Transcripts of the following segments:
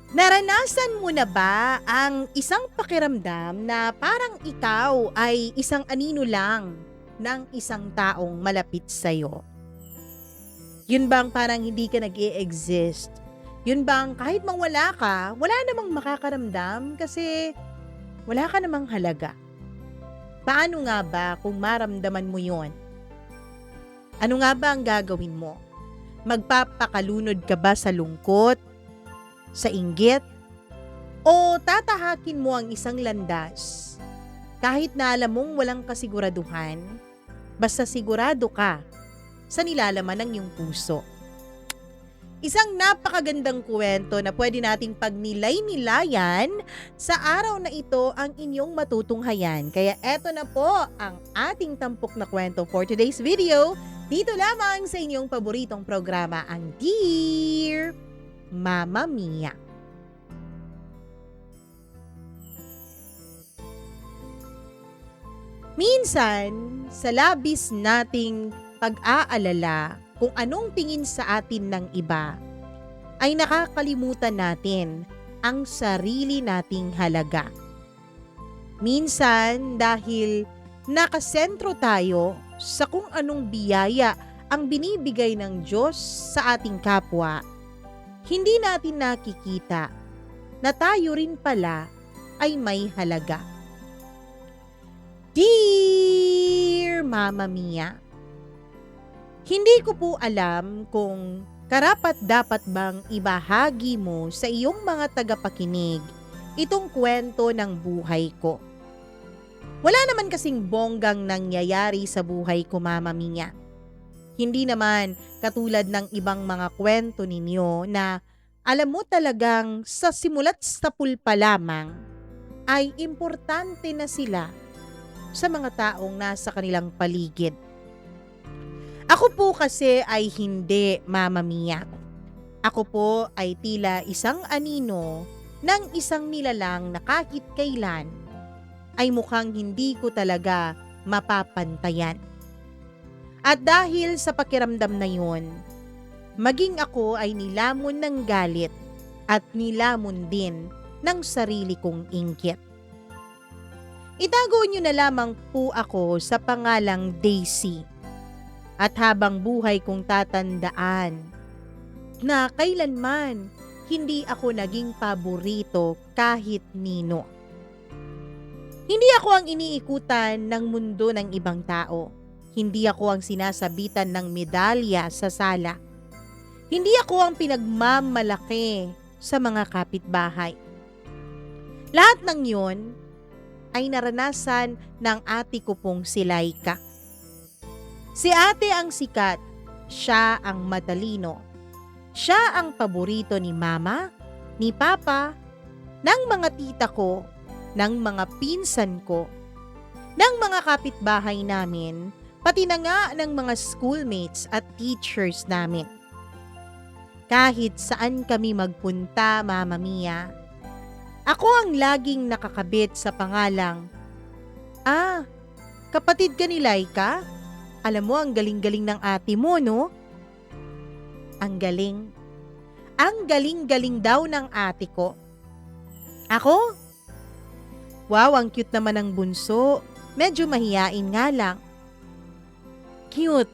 Naranasan mo na ba ang isang pakiramdam na parang ikaw ay isang anino lang ng isang taong malapit sa'yo? Yun bang parang hindi ka nag-i-exist? Yun bang kahit mawala ka, wala namang makakaramdam kasi wala ka namang halaga? Paano nga ba kung maramdaman mo yun? Ano nga ba ang gagawin mo? Magpapakalunod ka ba sa lungkot, sa inggit, o tatahakin mo ang isang landas? Kahit na alam mong walang kasiguraduhan, basta sigurado ka sa nilalaman ng iyong puso. Isang napakagandang kwento na pwede nating pagnilay-nilayan sa araw na ito ang inyong matutunghayan. Kaya eto na po ang ating tampok na kwento for today's video. Dito lamang sa inyong paboritong programa, ang Dear Mama Mia. Minsan, sa labis nating pag-aalala kung anong tingin sa atin ng iba, ay nakakalimutan natin ang sarili nating halaga. Minsan, dahil nakasentro tayo sa kung anong biyaya ang binibigay ng Diyos sa ating kapwa, hindi natin nakikita na tayo rin pala ay may halaga. Dear Mama Mia, hindi ko po alam kung karapat-dapat bang ibahagi mo sa iyong mga tagapakinig itong kwento ng buhay ko. Wala naman kasing bonggang nangyayari sa buhay ko, Mama Mia. Hindi naman katulad ng ibang mga kwento ninyo na alam mo talagang sa simula't sapul pa lamang ay importante na sila sa mga taong nasa kanilang paligid. Ako po kasi ay hindi, Mama Mia. Ako po ay tila isang anino ng isang nilalang na kahit kailan ay mukhang hindi ko talaga mapapantayan. At dahil sa pakiramdam na yun, maging ako ay nilamon ng galit at nilamon din ng sarili kong inggit. Itago niyo na lamang po ako sa pangalang Daisy. At habang buhay kong tatandaan na kailanman hindi ako naging paborito kahit nino. Hindi ako ang iniikutan ng mundo ng ibang tao. Hindi ako ang sinasabitan ng medalya sa sala. Hindi ako ang pinagmamalaki sa mga kapitbahay. Lahat ng yon ay naranasan ng ate ko pong si Laika. Si ate ang sikat, siya ang matalino. Siya ang paborito ni mama, ni papa, ng mga tita ko, ng mga pinsan ko, ng mga kapitbahay namin, pati na nga ng mga schoolmates at teachers namin. Kahit saan kami magpunta, Mama Mia, ako ang laging nakakabit sa pangalang, kapatid ka ni Laika? Alam mo, ang galing-galing ng ate mo, no? Ang galing. Ang galing-galing daw ng ate ko. Ako? Wow, ang cute naman ng bunso. Medyo mahiyain nga lang. Cute.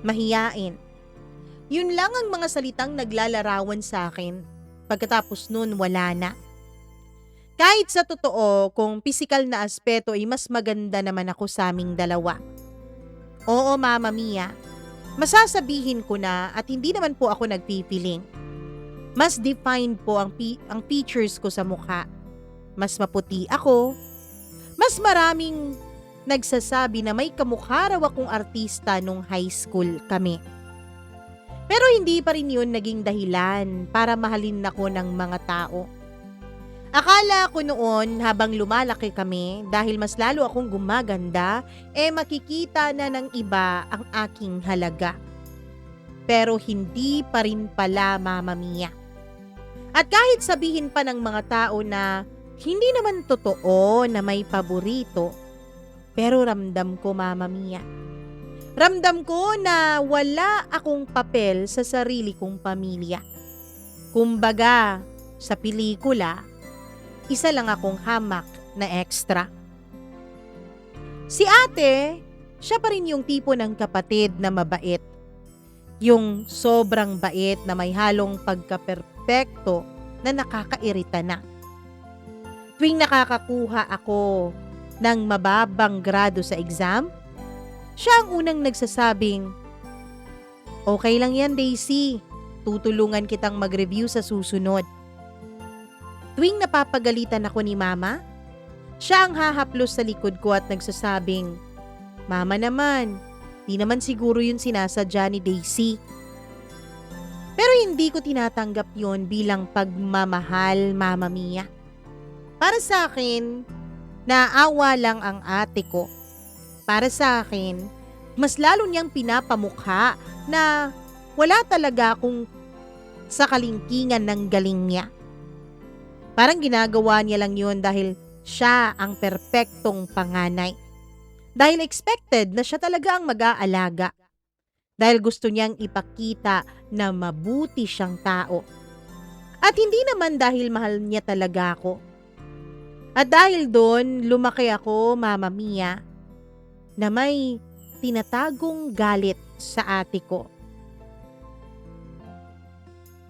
Mahiyain. Yun lang ang mga salitang naglalarawan sa akin. Pagkatapos nun, wala na. Kahit sa totoo, kung pisikal na aspeto ay mas maganda naman ako sa aming dalawa. Oo, Mama Mia. Masasabihin ko na at hindi naman po ako nagpipiling. Mas defined po ang features ko sa mukha. Mas maputi ako. Mas maraming nagsasabi na may kamukha raw akong artista nung high school kami. Pero hindi pa rin yun naging dahilan para mahalin ako ng mga tao. Akala ko noon habang lumalaki kami dahil mas lalo akong gumaganda, makikita na ng iba ang aking halaga. Pero hindi pa rin pala, Mama Mia. At kahit sabihin pa ng mga tao na hindi naman totoo na may paborito, pero ramdam ko, Mama Mia. Ramdam ko na wala akong papel sa sarili kong pamilya. Kumbaga, Sa pelikula, isa lang akong hamak na extra. Si ate, siya pa rin yung tipo ng kapatid na mabait. Yung sobrang bait na may halong pagkaperpekto na nakakairita na. Tuwing nakakakuha ako ng mababang grado sa exam, siya ang unang nagsasabing, "Okay lang yan, Daisy. Tutulungan kitang mag-review sa susunod." Tuwing napapagalitan ako ni mama, siya ang hahaplos sa likod ko at nagsasabing, "Mama naman, di naman siguro yun sinasadya ni Daisy." Pero hindi ko tinatanggap yon bilang pagmamahal, Mama Mia. Para sa akin, naawa lang ang ate ko. Para sa akin, mas lalo niyang pinapamukha na wala talaga akong sa kalingkingan ng galing niya. Parang ginagawa niya lang yun dahil siya ang perpektong panganay. Dahil expected na siya talaga ang mag-aalaga. Dahil gusto niyang ipakita na mabuti siyang tao. At hindi naman dahil mahal niya talaga ako. At dahil doon, lumaki ako, Mama Mia, na may tinatagong galit sa ate ko.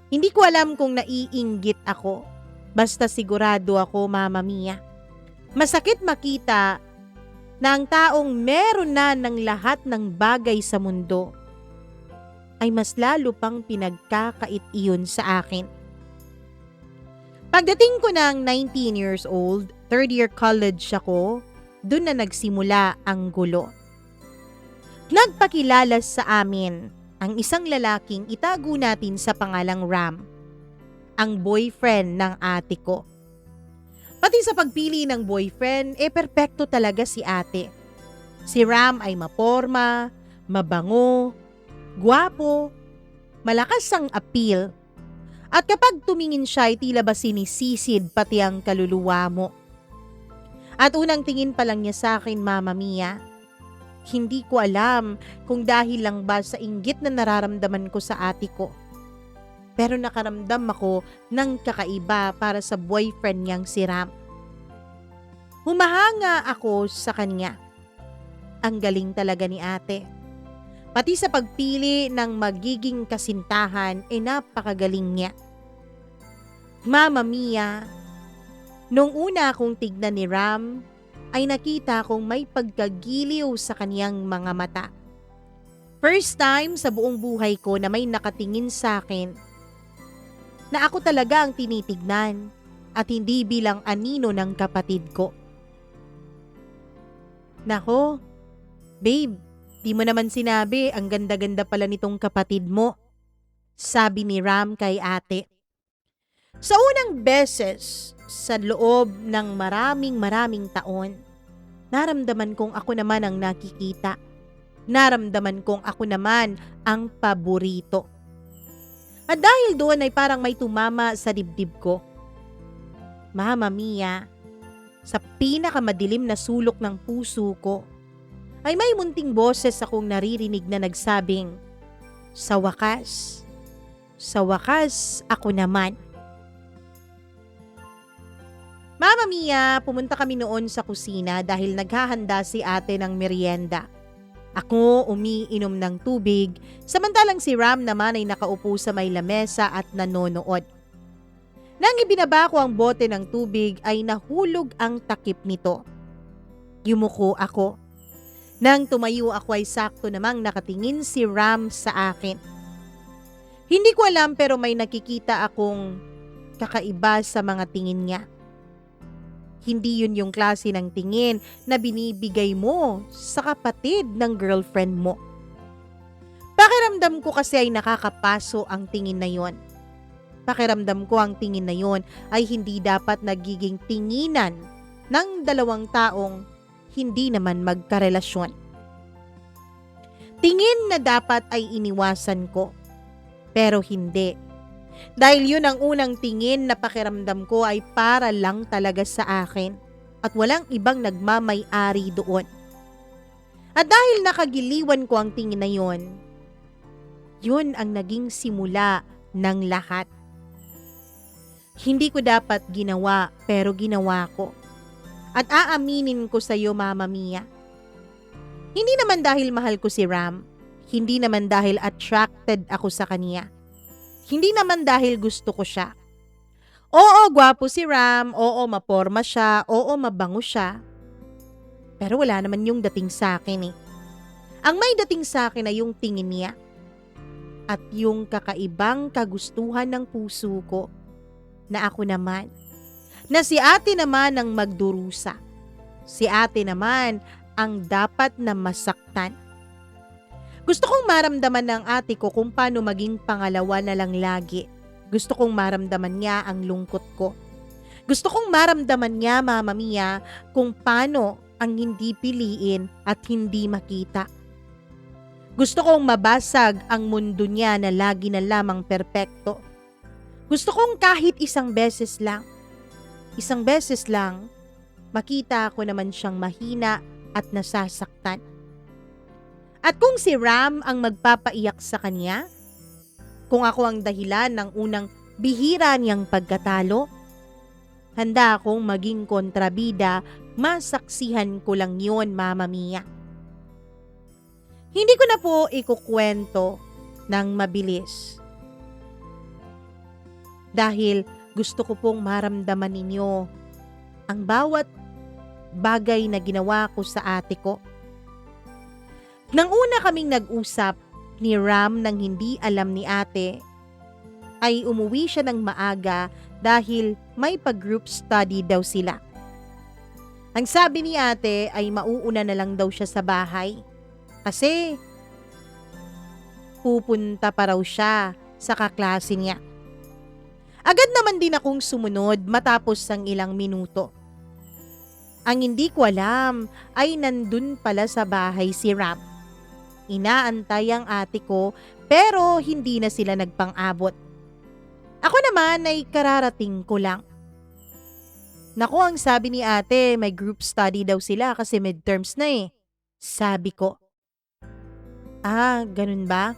Hindi ko alam kung naiinggit ako. Basta sigurado ako, Mama Mia. Masakit makita na ang taong meron na ng lahat ng bagay sa mundo ay mas lalo pang pinagkakait iyon sa akin. Pagdating ko ng 19 years old, third year college ako, doon na nagsimula ang gulo. Nagpakilala sa amin ang isang lalaking itago natin sa pangalang Ram, ang boyfriend ng ate ko. Pati sa pagpili ng boyfriend, perpekto talaga si ate. Si Ram ay maporma, mabango, gwapo, malakas ang appeal. At kapag tumingin siya ay tila ba sinisisid pati ang kaluluwa mo. At unang tingin pa lang niya sa akin, Mama Mia, hindi ko alam kung dahil lang ba sa inggit na nararamdaman ko sa ate ko. Pero nakaramdam ako ng kakaiba para sa boyfriend niyang si Ram. Humahanga ako sa kanya. Ang galing talaga ni ate. Pati sa pagpili ng magiging kasintahan napakagaling niya. Mama Mia, nung una akong tignan ni Ram, ay nakita kong may pagkagiliw sa kaniyang mga mata. First time sa buong buhay ko na may nakatingin sa akin na ako talaga ang tinitignan at hindi bilang anino ng kapatid ko. Nako, babe, di mo naman sinabi ang ganda-ganda pala nitong kapatid mo, sabi ni Ram kay ate. Sa unang beses, sa loob ng maraming taon, naramdaman kong ako naman ang nakikita. Naramdaman kong ako naman ang paborito. At dahil doon ay parang may tumama sa dibdib ko. Mama Mia, sa pinakamadilim na sulok ng puso ko, ay may munting boses akong naririnig na nagsabing, sa wakas, ako naman. Mama Mia, pumunta kami noon sa kusina dahil naghahanda si ate ng merienda. Ako umiinom ng tubig, samantalang si Ram naman ay nakaupo sa may lamesa at nanonood. Nang ibinaba ko ang bote ng tubig ay nahulog ang takip nito. Yumuko ako. Nang tumayo ako ay sakto namang nakatingin si Ram sa akin. Hindi ko alam pero may nakikita akong kakaiba sa mga tingin niya. Hindi yun yung klase ng tingin na binibigay mo sa kapatid ng girlfriend mo. Pakiramdam ko kasi ay nakakapaso ang tingin na yon. Pakiramdam ko ang tingin na yon ay hindi dapat nagiging tinginan ng dalawang taong hindi naman magkarelasyon. Tingin na dapat ay iniwasan ko, pero hindi. Dahil yun ang unang tingin na pakiramdam ko ay para lang talaga sa akin at walang ibang nagmamay-ari doon. At dahil nakagiliwan ko ang tingin na yun, yun ang naging simula ng lahat. Hindi ko dapat ginawa pero ginawa ko. At aaminin ko sa iyo, Mama Mia. Hindi naman dahil mahal ko si Ram. Hindi naman dahil attracted ako sa kanya. Hindi naman dahil gusto ko siya. Oo, gwapo si Ram. Oo, maporma siya. Oo, mabango siya. Pero wala naman yung dating sa akin eh. Ang may dating sa akin ay yung tingin niya. At yung kakaibang kagustuhan ng puso ko na ako naman. Na si ate naman ang magdurusa. Si ate naman ang dapat na masaktan. Gusto kong maramdaman ng ate ko kung paano maging pangalawa na lang lagi. Gusto kong maramdaman niya ang lungkot ko. Gusto kong maramdaman niya, Mama Mia, kung paano ang hindi piliin at hindi makita. Gusto kong mabasag ang mundo niya na lagi na lamang perpekto. Gusto kong kahit isang beses lang, makita ko naman siyang mahina at nasasaktan. At kung si Ram ang magpapaiyak sa kanya, kung ako ang dahilan ng unang bihira niyang pagkatalo, handa akong maging kontrabida, masaksihan ko lang yon, Mama Mia. Hindi ko na po ikukwento ng mabilis. Dahil gusto ko pong maramdaman ninyo ang bawat bagay na ginawa ko sa ate ko. Nang una kaming nag-usap ni Ram nang hindi alam ni ate, ay umuwi siya ng maaga dahil may pag-group study daw sila. Ang sabi ni ate ay mauuna na lang daw siya sa bahay kasi pupunta pa raw siya sa kaklase niya. Agad naman din akong sumunod matapos ang ilang minuto. Ang hindi ko alam ay nandun pala sa bahay si Ram. Inaantay ang ate ko pero hindi na sila nagpang-abot. Ako naman ay kararating ko lang. Naku, ang sabi ni ate, may group study daw sila kasi midterms na eh. Sabi ko. Ah, ganun ba?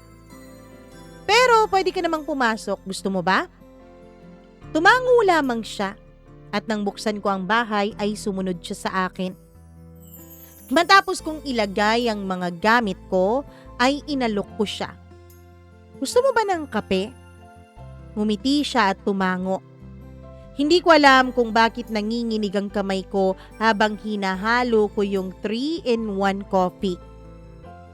Pero pwede ka namang pumasok, gusto mo ba? Tumango lamang siya at nang buksan ko ang bahay ay sumunod siya sa akin. Matapos kong ilagay ang mga gamit ko ay inalok ko siya. Gusto mo ba ng kape? Ngumiti siya at tumango. Hindi ko alam kung bakit nanginginig ang kamay ko habang hinahalo ko yung 3-in-1 coffee.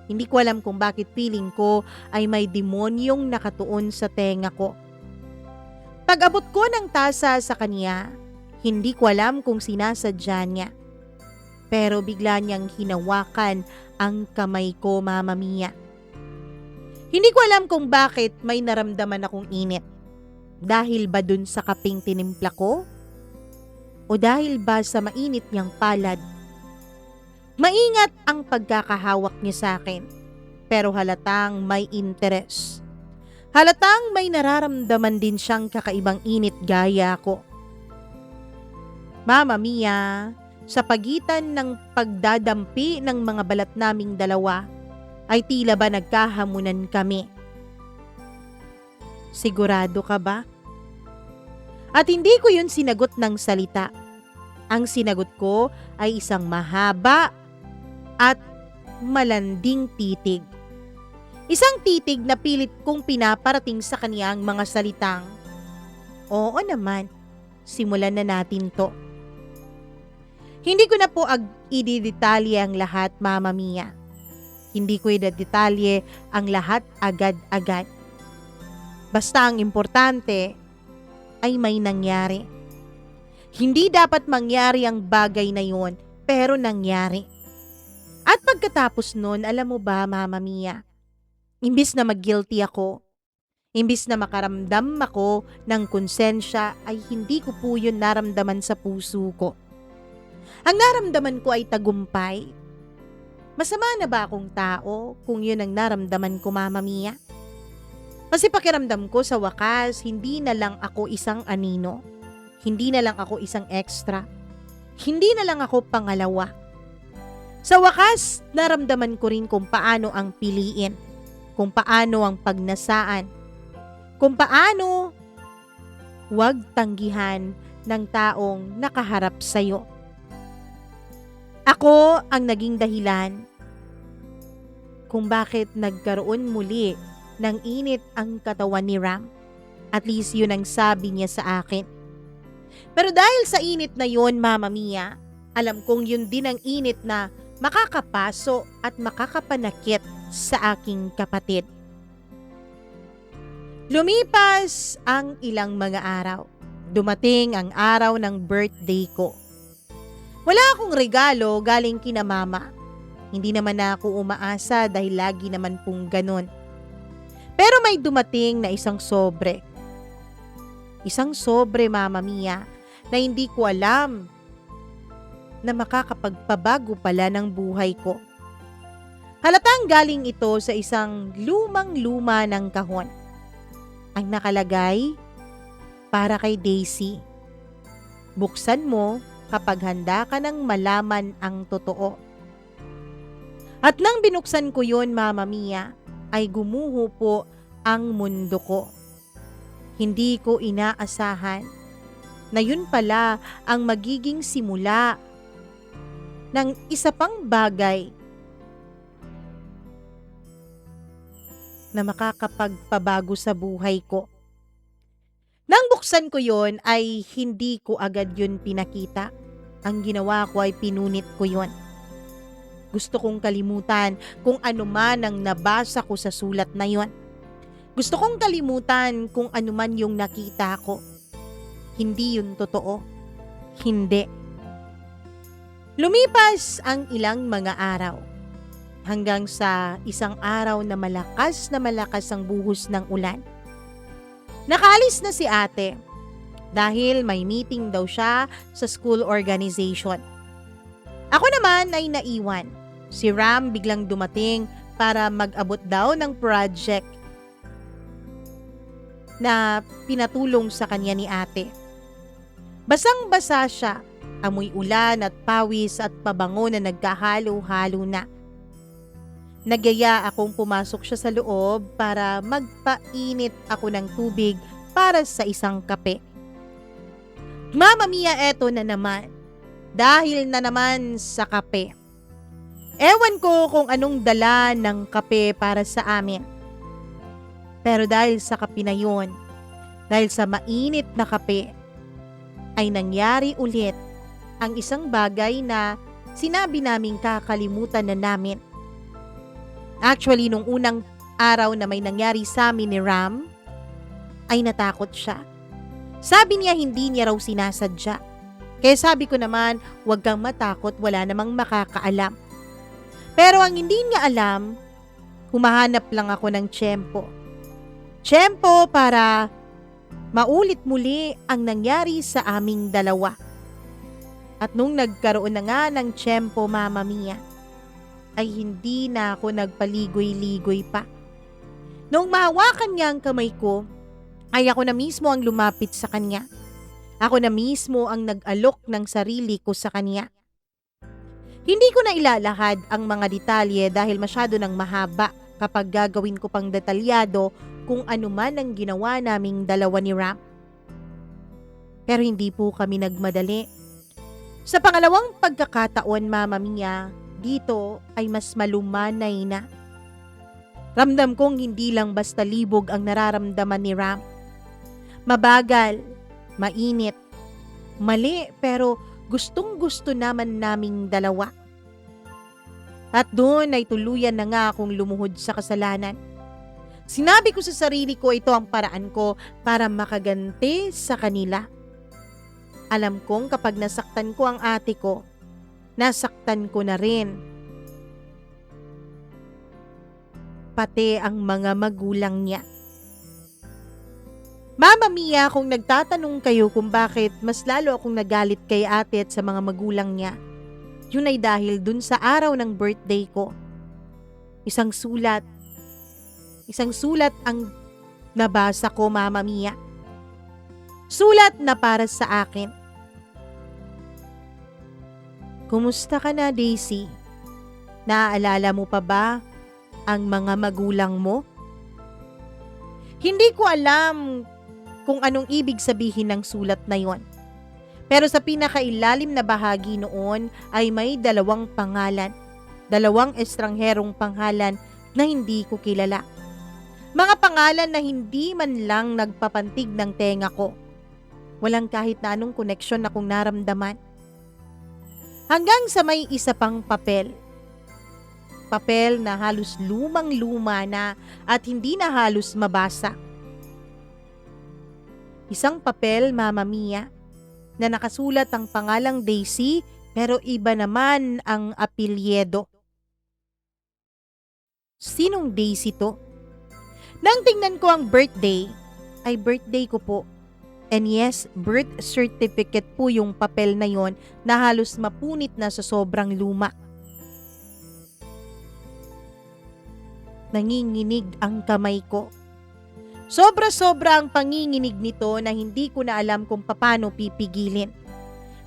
Hindi ko alam kung bakit feeling ko ay may demonyong nakatuon sa tenga ko. Pag-abot ko ng tasa sa kanya, hindi ko alam kung sinasadya niya. Pero bigla niyang hinawakan ang kamay ko, Mama Mia. Hindi ko alam kung bakit may naramdaman akong init. Dahil ba dun sa kaping tinimpla ko? O dahil ba sa mainit niyang palad? Maingat ang pagkakahawak niya sa akin, pero halatang may interes. Halatang may nararamdaman din siyang kakaibang init gaya ko. Mama Mia, sa pagitan ng pagdadampi ng mga balat naming dalawa, ay tila ba nagkahamunan kami. Sigurado ka ba? At hindi ko yun sinagot ng salita. Ang sinagot ko ay isang mahaba at malanding titig. Isang titig na pilit kong pinaparating sa kanya ang mga salitang, "Oo naman, simulan na natin to." Hindi ko na po ididetalye ang lahat, Mama Mia. Hindi ko ididetalye ang lahat agad-agad. Basta ang importante ay may nangyari. Hindi dapat mangyari ang bagay na yun, pero nangyari. At pagkatapos nun, alam mo ba, Mama Mia, imbis na mag-guilty ako, imbis na makaramdam ako ng konsensya, ay hindi ko po yun naramdaman sa puso ko. Ang naramdaman ko ay tagumpay. Masama na ba akong tao kung yun ang naramdaman ko, Mama Mia? Kasi pakiramdam ko sa wakas, hindi na lang ako isang anino. Hindi na lang ako isang extra. Hindi na lang ako pangalawa. Sa wakas, naramdaman ko rin kung paano ang piliin, kung paano ang pagnasaan, kung paano Huwag tanggihan ng taong nakaharap sa'yo. Ako ang naging dahilan kung bakit nagkaroon muli ng init ang katawan ni Ram. At least yun ang sabi niya sa akin. Pero dahil sa init na yun, Mama Mia, alam kong yun din ang init na makakapaso at makakapanakit sa aking kapatid. Lumipas ang ilang mga araw. Dumating ang araw ng birthday ko. Wala akong regalo galing kina mama. Hindi naman ako umaasa dahil lagi naman pong ganun. Pero may dumating na isang sobre. Isang sobre, Mama Mia, na hindi ko alam na makakapagpabago pala ng buhay ko. Halatang galing ito sa isang lumang-luma ng kahon. Ang nakalagay, para kay Daisy. Buksan mo kapag handa ka nang malaman ang totoo. At nang binuksan ko yun, Mama Mia, ay gumuho po ang mundo ko. Hindi ko inaasahan na yun pala ang magiging simula ng isa pang bagay na makakapagpabago sa buhay ko. Nang buksan ko yon ay hindi ko agad yun pinakita. Ang ginawa ko ay pinunit ko yon. Gusto kong kalimutan kung ano man ang nabasa ko sa sulat na yon. Gusto kong kalimutan kung ano man yung nakita ko. Hindi yun totoo. Hindi. Lumipas ang ilang mga araw. Hanggang sa isang araw na malakas ang buhos ng ulan. Nakaalis na si ate dahil may meeting daw siya sa school organization. Ako naman ay naiwan. Si Ram biglang dumating para mag-abot daw ng project na pinatulong sa kanya ni ate. Basang-basa siya, amoy ulan at pawis at pabango na nagkahalo-halo na. Nagyaya akong pumasok siya sa loob para magpainit ako ng tubig para sa isang kape. Mama Mia, eto na naman. Dahil na naman sa kape. Ewan ko kung anong dala ng kape para sa amin. Pero dahil sa kape na yun, dahil sa mainit na kape, ay nangyari ulit ang isang bagay na sinabi naming kakalimutan na namin. Actually, nung unang araw na may nangyari sa amin ni Ram, ay natakot siya. Sabi niya hindi niya raw sinasadya. Kaya sabi ko naman, huwag kang matakot, wala namang makakaalam. Pero ang hindi niya alam, humahanap lang ako ng tiyempo. Tiyempo para maulit muli ang nangyari sa aming dalawa. At nung nagkaroon na nga ng tiyempo, Mama Mia, ay hindi na ako nagpaligoy-ligoy pa. Nung mahawakan niya ang kamay ko, ay ako na mismo ang lumapit sa kanya. Ako na mismo ang nag-alok ng sarili ko sa kanya. Hindi ko na ilalahad ang mga detalye dahil masyado nang mahaba kapag gagawin ko pang detalyado kung ano man ang ginawa naming dalawa ni Ram. Pero hindi po kami nagmadali. Sa pangalawang pagkakataon, Mama Mia, dito ay mas malumanay na. Ramdam kong hindi lang basta libog ang nararamdaman ni Ram. Mabagal, mainit, mali pero gustong-gusto naman naming dalawa. At doon ay tuluyan na nga akong lumuhod sa kasalanan. Sinabi ko sa sarili ko ito ang paraan ko para makaganti sa kanila. Alam kong kapag nasaktan ko ang ate ko, nasaktan ko na rin pati ang mga magulang niya. Mama Mia, kung nagtatanong kayo kung bakit mas lalo akong nagalit kay ate at sa mga magulang niya, yun ay dahil dun sa araw ng birthday ko. Isang sulat ang nabasa ko, Mama Mia. Sulat na para sa akin. Kumusta ka na, Daisy? Naaalala mo pa ba ang mga magulang mo? Hindi ko alam kung anong ibig sabihin ng sulat na yon. Pero sa pinakailalim na bahagi noon ay may dalawang pangalan, dalawang estrangherong pangalan na hindi ko kilala. Mga pangalan na hindi man lang nagpapantig ng tenga ko. Walang kahit na anong koneksyon akong naramdaman. Hanggang sa may isa pang papel. Papel na halos lumang-luma na at hindi na halos mabasa. Isang papel, Mama Mia, na nakasulat ang pangalang Daisy pero iba naman ang apelyido. Sinong Daisy to? Nang tingnan ko ang birthday, ay birthday ko po. And yes, birth certificate po yung papel na yon na halos mapunit na sa sobrang luma. Nanginginig ang kamay ko. Sobra-sobra ang panginginig nito na hindi ko na alam kung paano pipigilin.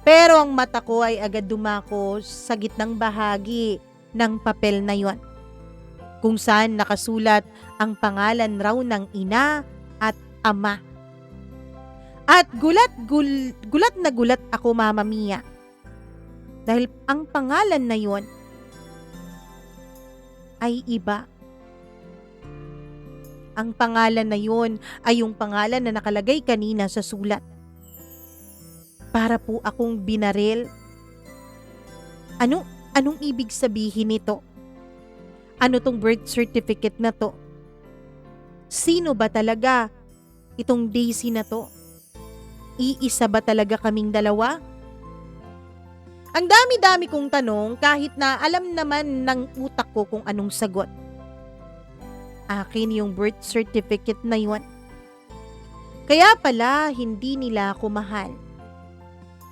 Pero ang mata ko ay agad dumako sa gitnang bahagi ng papel na yon, kung saan nakasulat ang pangalan raw ng ina at ama. At gulat na gulat ako, Mama Mia. Dahil ang pangalan na yon ay iba. Ang pangalan na yon ay yung pangalan na nakalagay kanina sa sulat. Para po akong binaril. Anong ibig sabihin nito? Ano tong birth certificate na to? Sino ba talaga itong Daisy na to? Iisa ba talaga kaming dalawa? Ang dami-dami kong tanong kahit na alam naman ng utak ko kung anong sagot. Akin yung birth certificate na yun. Kaya pala hindi nila ako mahal.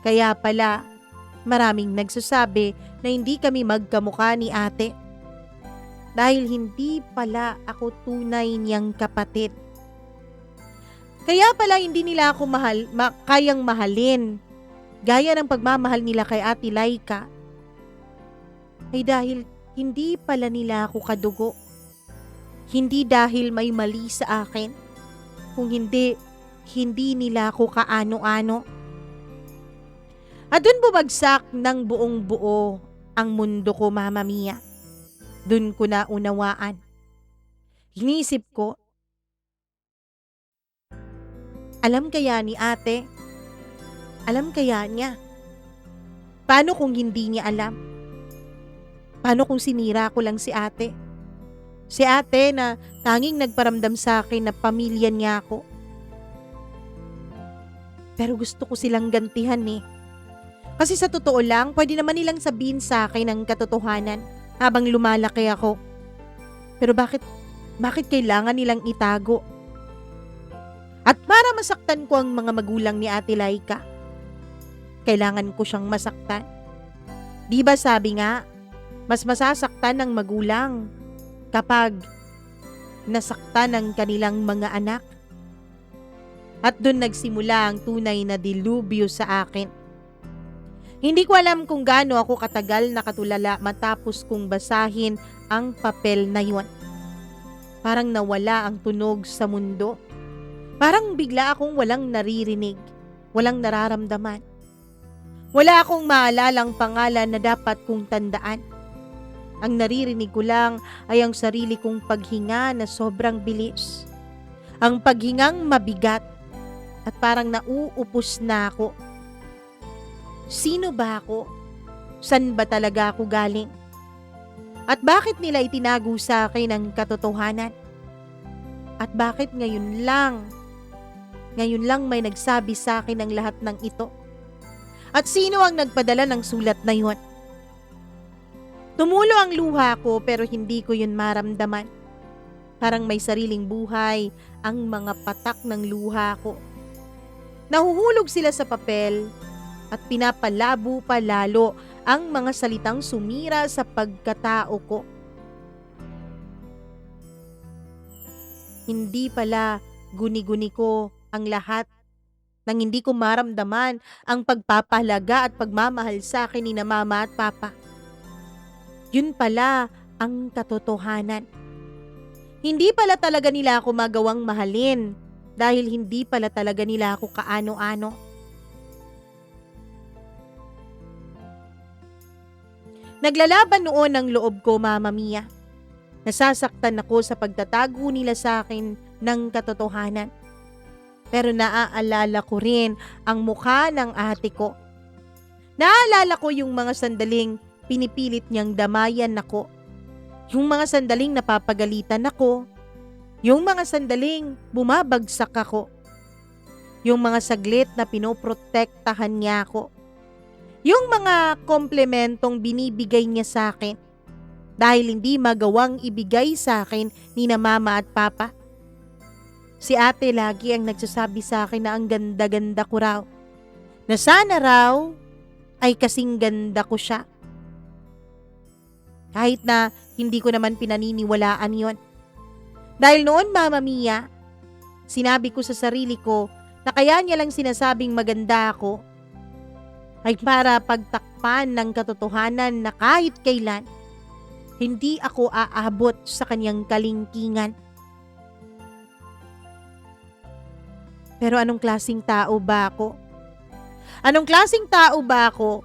Kaya pala maraming nagsasabi na hindi kami magkamukha ni ate. Dahil hindi pala ako tunay niyang kapatid. Kaya pala hindi nila ako kayang mahalin, gaya ng pagmamahal nila kay Ate Laika. Ay dahil hindi pala nila ako kadugo. Hindi dahil may mali sa akin. Kung hindi nila ako kaano-ano. At dun bumagsak ng buong buo ang mundo ko, Mama Mia. Dun ko na unawaan. Hinisip ko, alam kaya ni ate? Alam kaya niya? Paano kung hindi niya alam? Paano kung sinira ko lang si ate? Si ate na tanging nagparamdam sa akin na pamilya niya ako. Pero gusto ko silang gantihan eh. Kasi sa totoo lang, pwede naman nilang sabihin sa akin ang katotohanan habang lumalaki ako. Pero bakit kailangan nilang itago? At para masaktan ko ang mga magulang ni Ate Laika, kailangan ko siyang masaktan. Di ba sabi nga, mas masasaktan ng magulang kapag nasaktan ng kanilang mga anak? At doon nagsimula ang tunay na dilubyo sa akin. Hindi ko alam kung gaano ako katagal nakatulala matapos kong basahin ang papel na yun. Parang nawala ang tunog sa mundo. Parang bigla akong walang naririnig, walang nararamdaman. Wala akong maalalang pangalan na dapat kong tandaan. Ang naririnig ko lang ay ang sarili kong paghinga na sobrang bilis. Ang paghingang mabigat at parang nauupos na ako. Sino ba ako? San ba talaga ako galing? At bakit nila itinago sa akin ang katotohanan? At bakit ngayon lang may nagsabi sa akin ng lahat ng ito? At sino ang nagpadala ng sulat na yun? Tumulo ang luha ko pero hindi ko yun maramdaman. Parang may sariling buhay ang mga patak ng luha ko. Nahuhulog sila sa papel at pinapalabo pa lalo ang mga salitang sumira sa pagkatao ko. Hindi pala guni-guni ko ang lahat nang hindi ko maramdaman ang pagpapahalaga at pagmamahal sa akin ni na mama at papa. Yun pala ang katotohanan. Hindi pala talaga nila ako magawang mahalin dahil hindi pala talaga nila ako kaano-ano. Naglalaban noon ang loob ko, Mama Mia. Nasasaktan ako sa pagtatago nila sa akin ng katotohanan. Pero naaalala ko rin ang mukha ng ate ko. Naaalala ko yung mga sandaling pinipilit niyang damayan ako. Yung mga sandaling napapagalitan ako. Yung mga sandaling bumabagsak ako. Yung mga saglit na pinoprotektahan niya ako. Yung mga komplementong binibigay niya sa akin dahil hindi magawang ibigay sa akin ni na mama at papa. Si ate lagi ang nagsasabi sa akin na ang ganda-ganda ko raw. Na sana raw ay kasing ganda ko siya. Kahit na hindi ko naman pinaniniwalaan yon. Dahil noon, Mama Mia, sinabi ko sa sarili ko na kaya niya lang sinasabing maganda ako ay para pagtakpan ng katotohanan na kahit kailan, hindi ako aabot sa kanyang kalingkingan. Pero anong klaseng tao ba ako? Anong klaseng tao ba ako?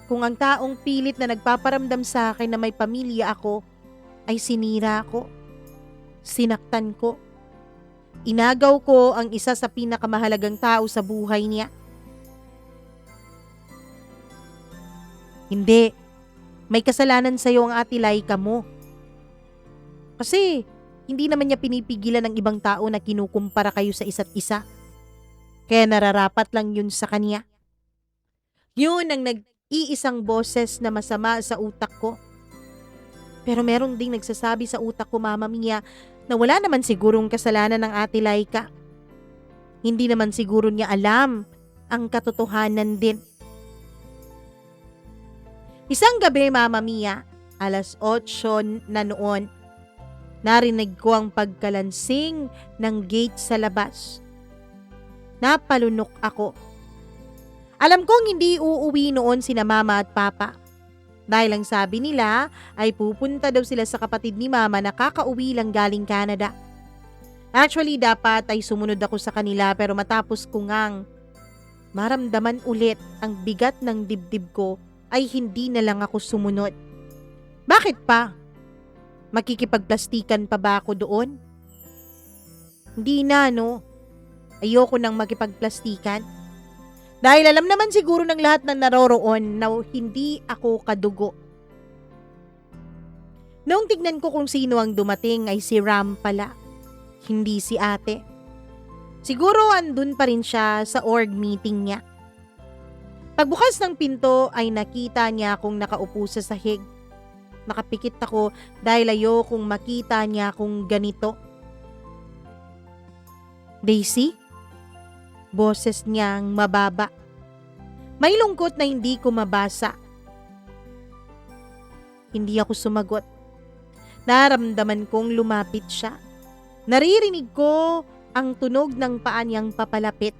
Kung ang taong pilit na nagpaparamdam sa akin na may pamilya ako, ay sinira ko, sinaktan ko. Inagaw ko ang isa sa pinakamahalagang tao sa buhay niya. Hindi, may kasalanan sa'yo ang Ate Laika mo. Kasi hindi naman niya pinipigilan ng ibang tao na kinukumpara kayo sa isa't isa. Kaya nararapat lang yun sa kanya. Yun ang nag-iisang boses na masama sa utak ko. Pero meron ding nagsasabi sa utak ko, Mama Mia, na wala naman sigurong kasalanan ng Ate Laika. Hindi naman siguro niya alam ang katotohanan din. Isang gabi, Mama Mia, 8:00 na noon, narinig ko ang pagkalansing ng gate sa labas. Napalunok ako. Alam kong hindi uuwi noon sina Mama at Papa. Dahil ang sabi nila ay pupunta daw sila sa kapatid ni Mama na kakauwi lang galing Canada. Actually, dapat ay sumunod ako sa kanila pero matapos ko ngang maramdaman ulit ang bigat ng dibdib ko ay hindi na lang ako sumunod. Bakit pa? Makikipagplastikan pa ba ako doon? Hindi na, no? Ayoko nang makipagplastikan. Dahil alam naman siguro ng lahat na naroroon na hindi ako kadugo. Noong tignan ko kung sino ang dumating ay si Ram pala, hindi si ate. Siguro andun pa rin siya sa org meeting niya. Pagbukas ng pinto ay nakita niya akong nakaupo sa sahig. Nakapikit ako dahil ayokong makita niya akong ganito. Daisy? Boses niyang mababa. May lungkot na hindi ko mabasa. Hindi ako sumagot. Naramdaman kong lumapit siya. Naririnig ko ang tunog ng paa niyang papalapit.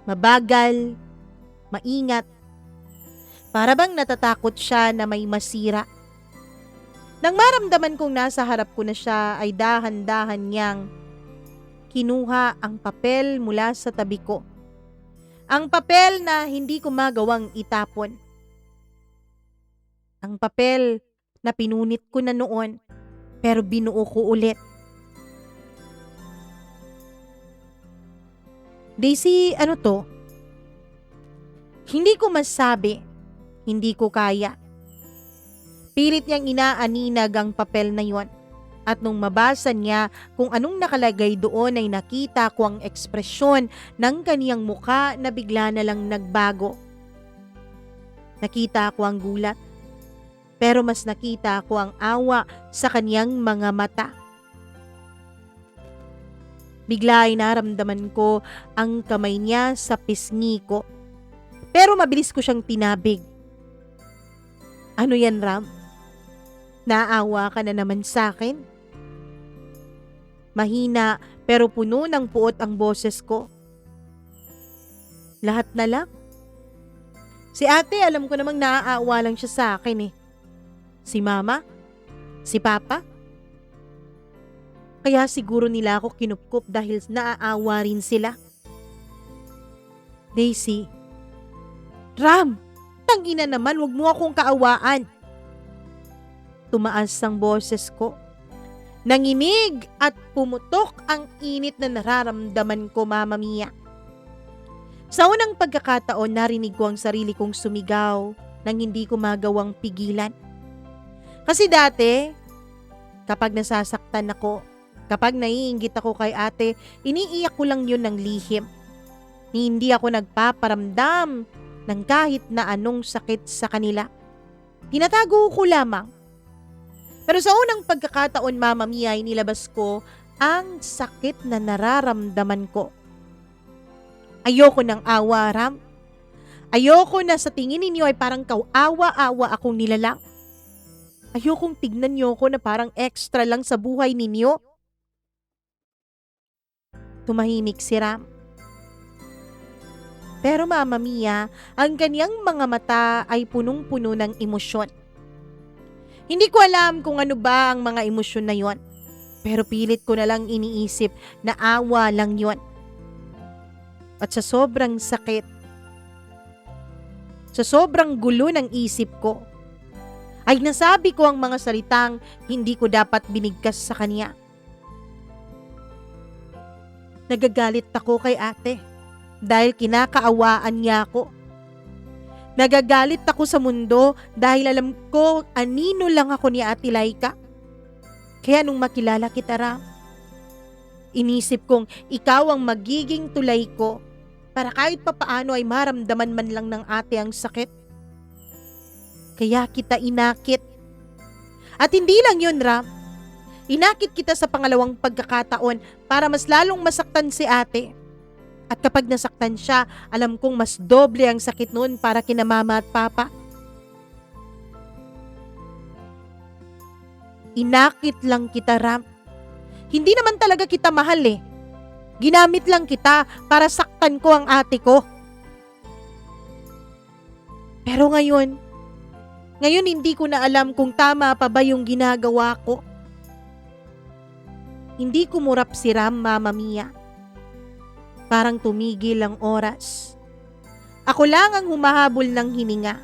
Mabagal, maingat. Para bang natatakot siya na may masira. Nang maramdaman kong nasa harap ko na siya ay dahan-dahan niyang kinuha ang papel mula sa tabi ko. Ang papel na hindi ko magawang itapon. Ang papel na pinunit ko na noon pero binuo ko ulit. Daisy, ano to? Hindi ko masabi. Hindi ko kaya. Pilit niyang inaaninag ang papel na yon. At nung mabasa niya kung anong nakalagay doon ay nakita ko ang ekspresyon ng kaniyang mukha na bigla na lang nagbago. Nakita ko ang gulat. Pero mas nakita ko ang awa sa kaniyang mga mata. Bigla ay naramdaman ko ang kamay niya sa pisngi ko. Pero mabilis ko siyang tinabig. Ano yan, Ram? Naawa ka na naman sa akin? Mahina pero puno ng puot ang boses ko. Lahat na lang? Si ate alam ko namang naaawa lang siya sa akin eh. Si Mama? Si Papa? Kaya siguro nila ako kinupkup dahil naaawa rin sila. Daisy, Ram, tangina naman, wag mo akong kaawaan. Tumaas ang boses ko. Nanginig at pumutok ang init na nararamdaman ko, Mama Mia. Sa unang pagkakataon, narinig ko ang sarili kong sumigaw nang hindi ko magawang pigilan. Kasi dati, kapag nasasaktan ako, kapag naiinggit ako kay ate, iniiyak ko lang yun ng lihim. Hindi ako nagpaparamdam ng kahit na anong sakit sa kanila. Tinatago ko lamang. Pero sa unang pagkakataon, Mama Mia, ay nilabas ko ang sakit na nararamdaman ko. Ayoko ng awa, Ram. Ayoko na sa tingin ninyo ay parang kawawa-awa akong nilalang. Ayokong tignan niyo ko na parang extra lang sa buhay ninyo. Tumahimik si Ram. Pero Mama Mia, ang kanyang mga mata ay punong-puno ng emosyon. Hindi ko alam kung ano ba ang mga emosyon na yon. Pero pilit ko na lang iniisip na awa lang yon. At sa sobrang sakit, sa sobrang gulo ng isip ko, ay nasabi ko ang mga salitang hindi ko dapat binigkas sa kanya. Nagagalit ako kay ate dahil kinakaawaan niya ako. Nagagalit ako sa mundo dahil alam ko anino lang ako ni Ate Laika. Kaya nung makilala kita, Ram, inisip kong ikaw ang magiging tulay ko para kahit papaano ay maramdaman man lang ng ate ang sakit. Kaya kita inakit. At hindi lang yun, Ram. Inakit kita sa pangalawang pagkakataon para mas lalong masaktan si ate. At kapag nasaktan siya, alam kong mas doble ang sakit noon para kina mama at papa. Inakit lang kita, Ram. Hindi naman talaga kita mahal eh. Ginamit lang kita para saktan ko ang ate ko. Pero ngayon hindi ko na alam kung tama pa ba yung ginagawa ko. Hindi kumurap si Ram, Mama Mia. Parang tumigil ang oras. Ako lang ang humahabol ng hininga.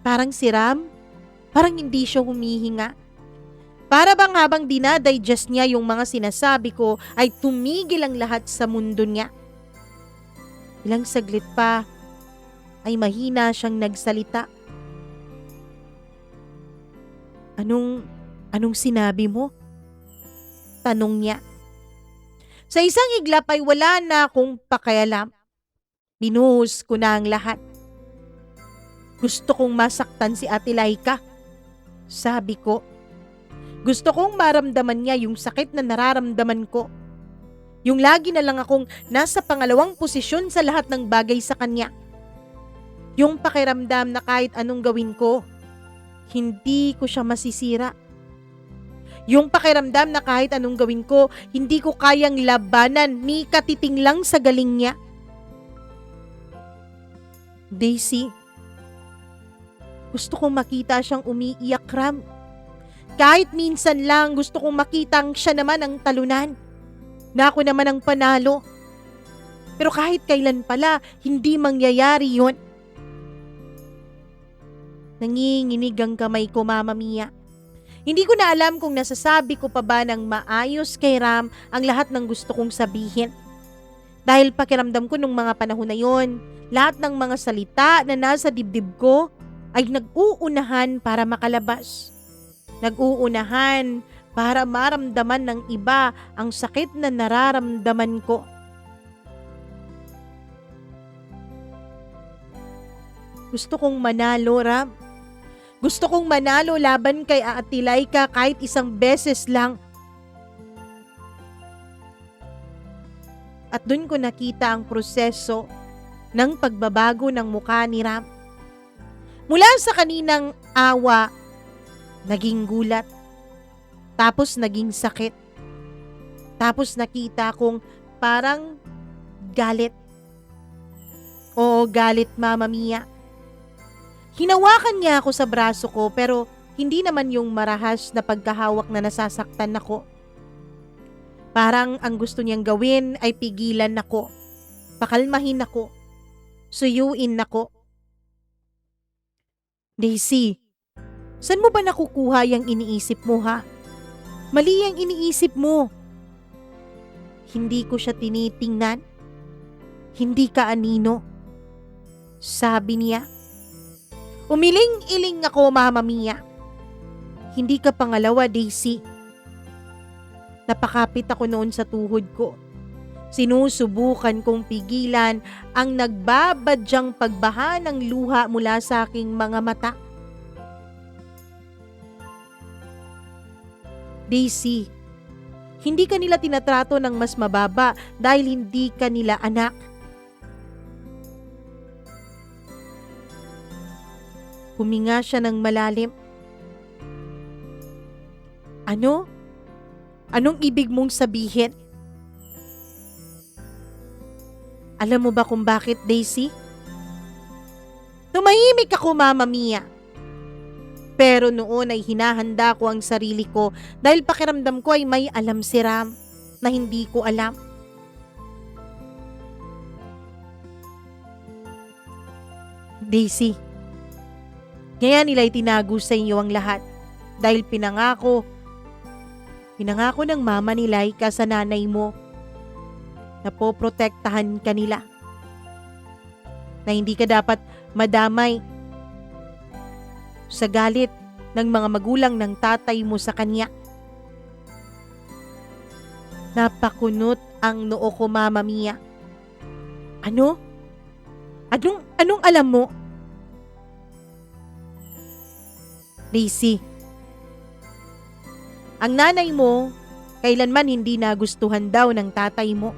Parang si Ram, parang hindi siya humihinga. Para bang habang dinadigest niya yung mga sinasabi ko ay tumigil ang lahat sa mundo niya. Ilang saglit pa ay mahina siyang nagsalita. Anong sinabi mo? Tanong niya. Sa isang iglap ay wala na akong pakialam. Binuhos ko na ang lahat. Gusto kong masaktan si Ate Laika. Sabi ko. Gusto kong maramdaman niya yung sakit na nararamdaman ko. Yung lagi na lang akong nasa pangalawang posisyon sa lahat ng bagay sa kanya. Yung pakiramdam na kahit anong gawin ko, hindi ko siya masisira. Yung pakiramdam na kahit anong gawin ko, hindi ko kayang labanan ni katiting lang sa galing niya. Daisy, gusto kong makita siyang umiiyak, Ram. Kahit minsan lang gusto kong makitang siya naman ang talunan, na ako naman ang panalo. Pero kahit kailan pala, hindi mangyayari yun. Nanginginig ang kamay ko, Mama Mia. Hindi ko na alam kung nasasabi ko pa ba ng maayos kay Ram ang lahat ng gusto kong sabihin. Dahil pakiramdam ko nung mga panahon na yon, lahat ng mga salita na nasa dibdib ko ay nag-uunahan para makalabas. Nag-uunahan para maramdaman ng iba ang sakit na nararamdaman ko. Gusto kong manalo, Ram. Gusto kong manalo laban kay Ate Laika kahit isang beses lang. At dun ko nakita ang proseso ng pagbabago ng mukha ni Ram. Mula sa kaninang awa, naging gulat. Tapos naging sakit. Tapos nakita kong parang galit. Oo, galit, Mama Mia. Hinawakan niya ako sa braso ko pero hindi naman yung marahas na pagkahawak na nasasaktan ako. Parang ang gusto niyang gawin ay pigilan ako, pakalmahin ako, suyuin ako. Daisy, saan mo ba nakukuha yung iniisip mo ha? Mali ang iniisip mo. Hindi ko siya tinitingnan. Hindi ka anino. Sabi niya. Umiling-iling ako, Mama Mia. Hindi ka pangalawa, Daisy. Napakapit ako noon sa tuhod ko. Sinusubukan kong pigilan ang nagbabadyang pagbaha ng luha mula sa aking mga mata. Daisy, hindi ka nila tinatrato ng mas mababa dahil hindi ka nila anak. Huminga siya ng malalim. Ano? Anong ibig mong sabihin? Alam mo ba kung bakit, Daisy? Tumahimik ako, Mama Mia. Pero noon ay hinahanda ko ang sarili ko dahil pakiramdam ko ay may alam si Ram na hindi ko alam. Daisy, kaya nila itinago sa inyo ang lahat dahil pinangako ng mama ni Laika sa nanay mo na poprotektahan ka nila. Na hindi ka dapat madamay sa galit ng mga magulang ng tatay mo sa kanya. Napakunot ang noo ko, Mama Mia. Ano? Anong alam mo? Daisy, ang nanay mo kailanman hindi nagustuhan daw ng tatay mo,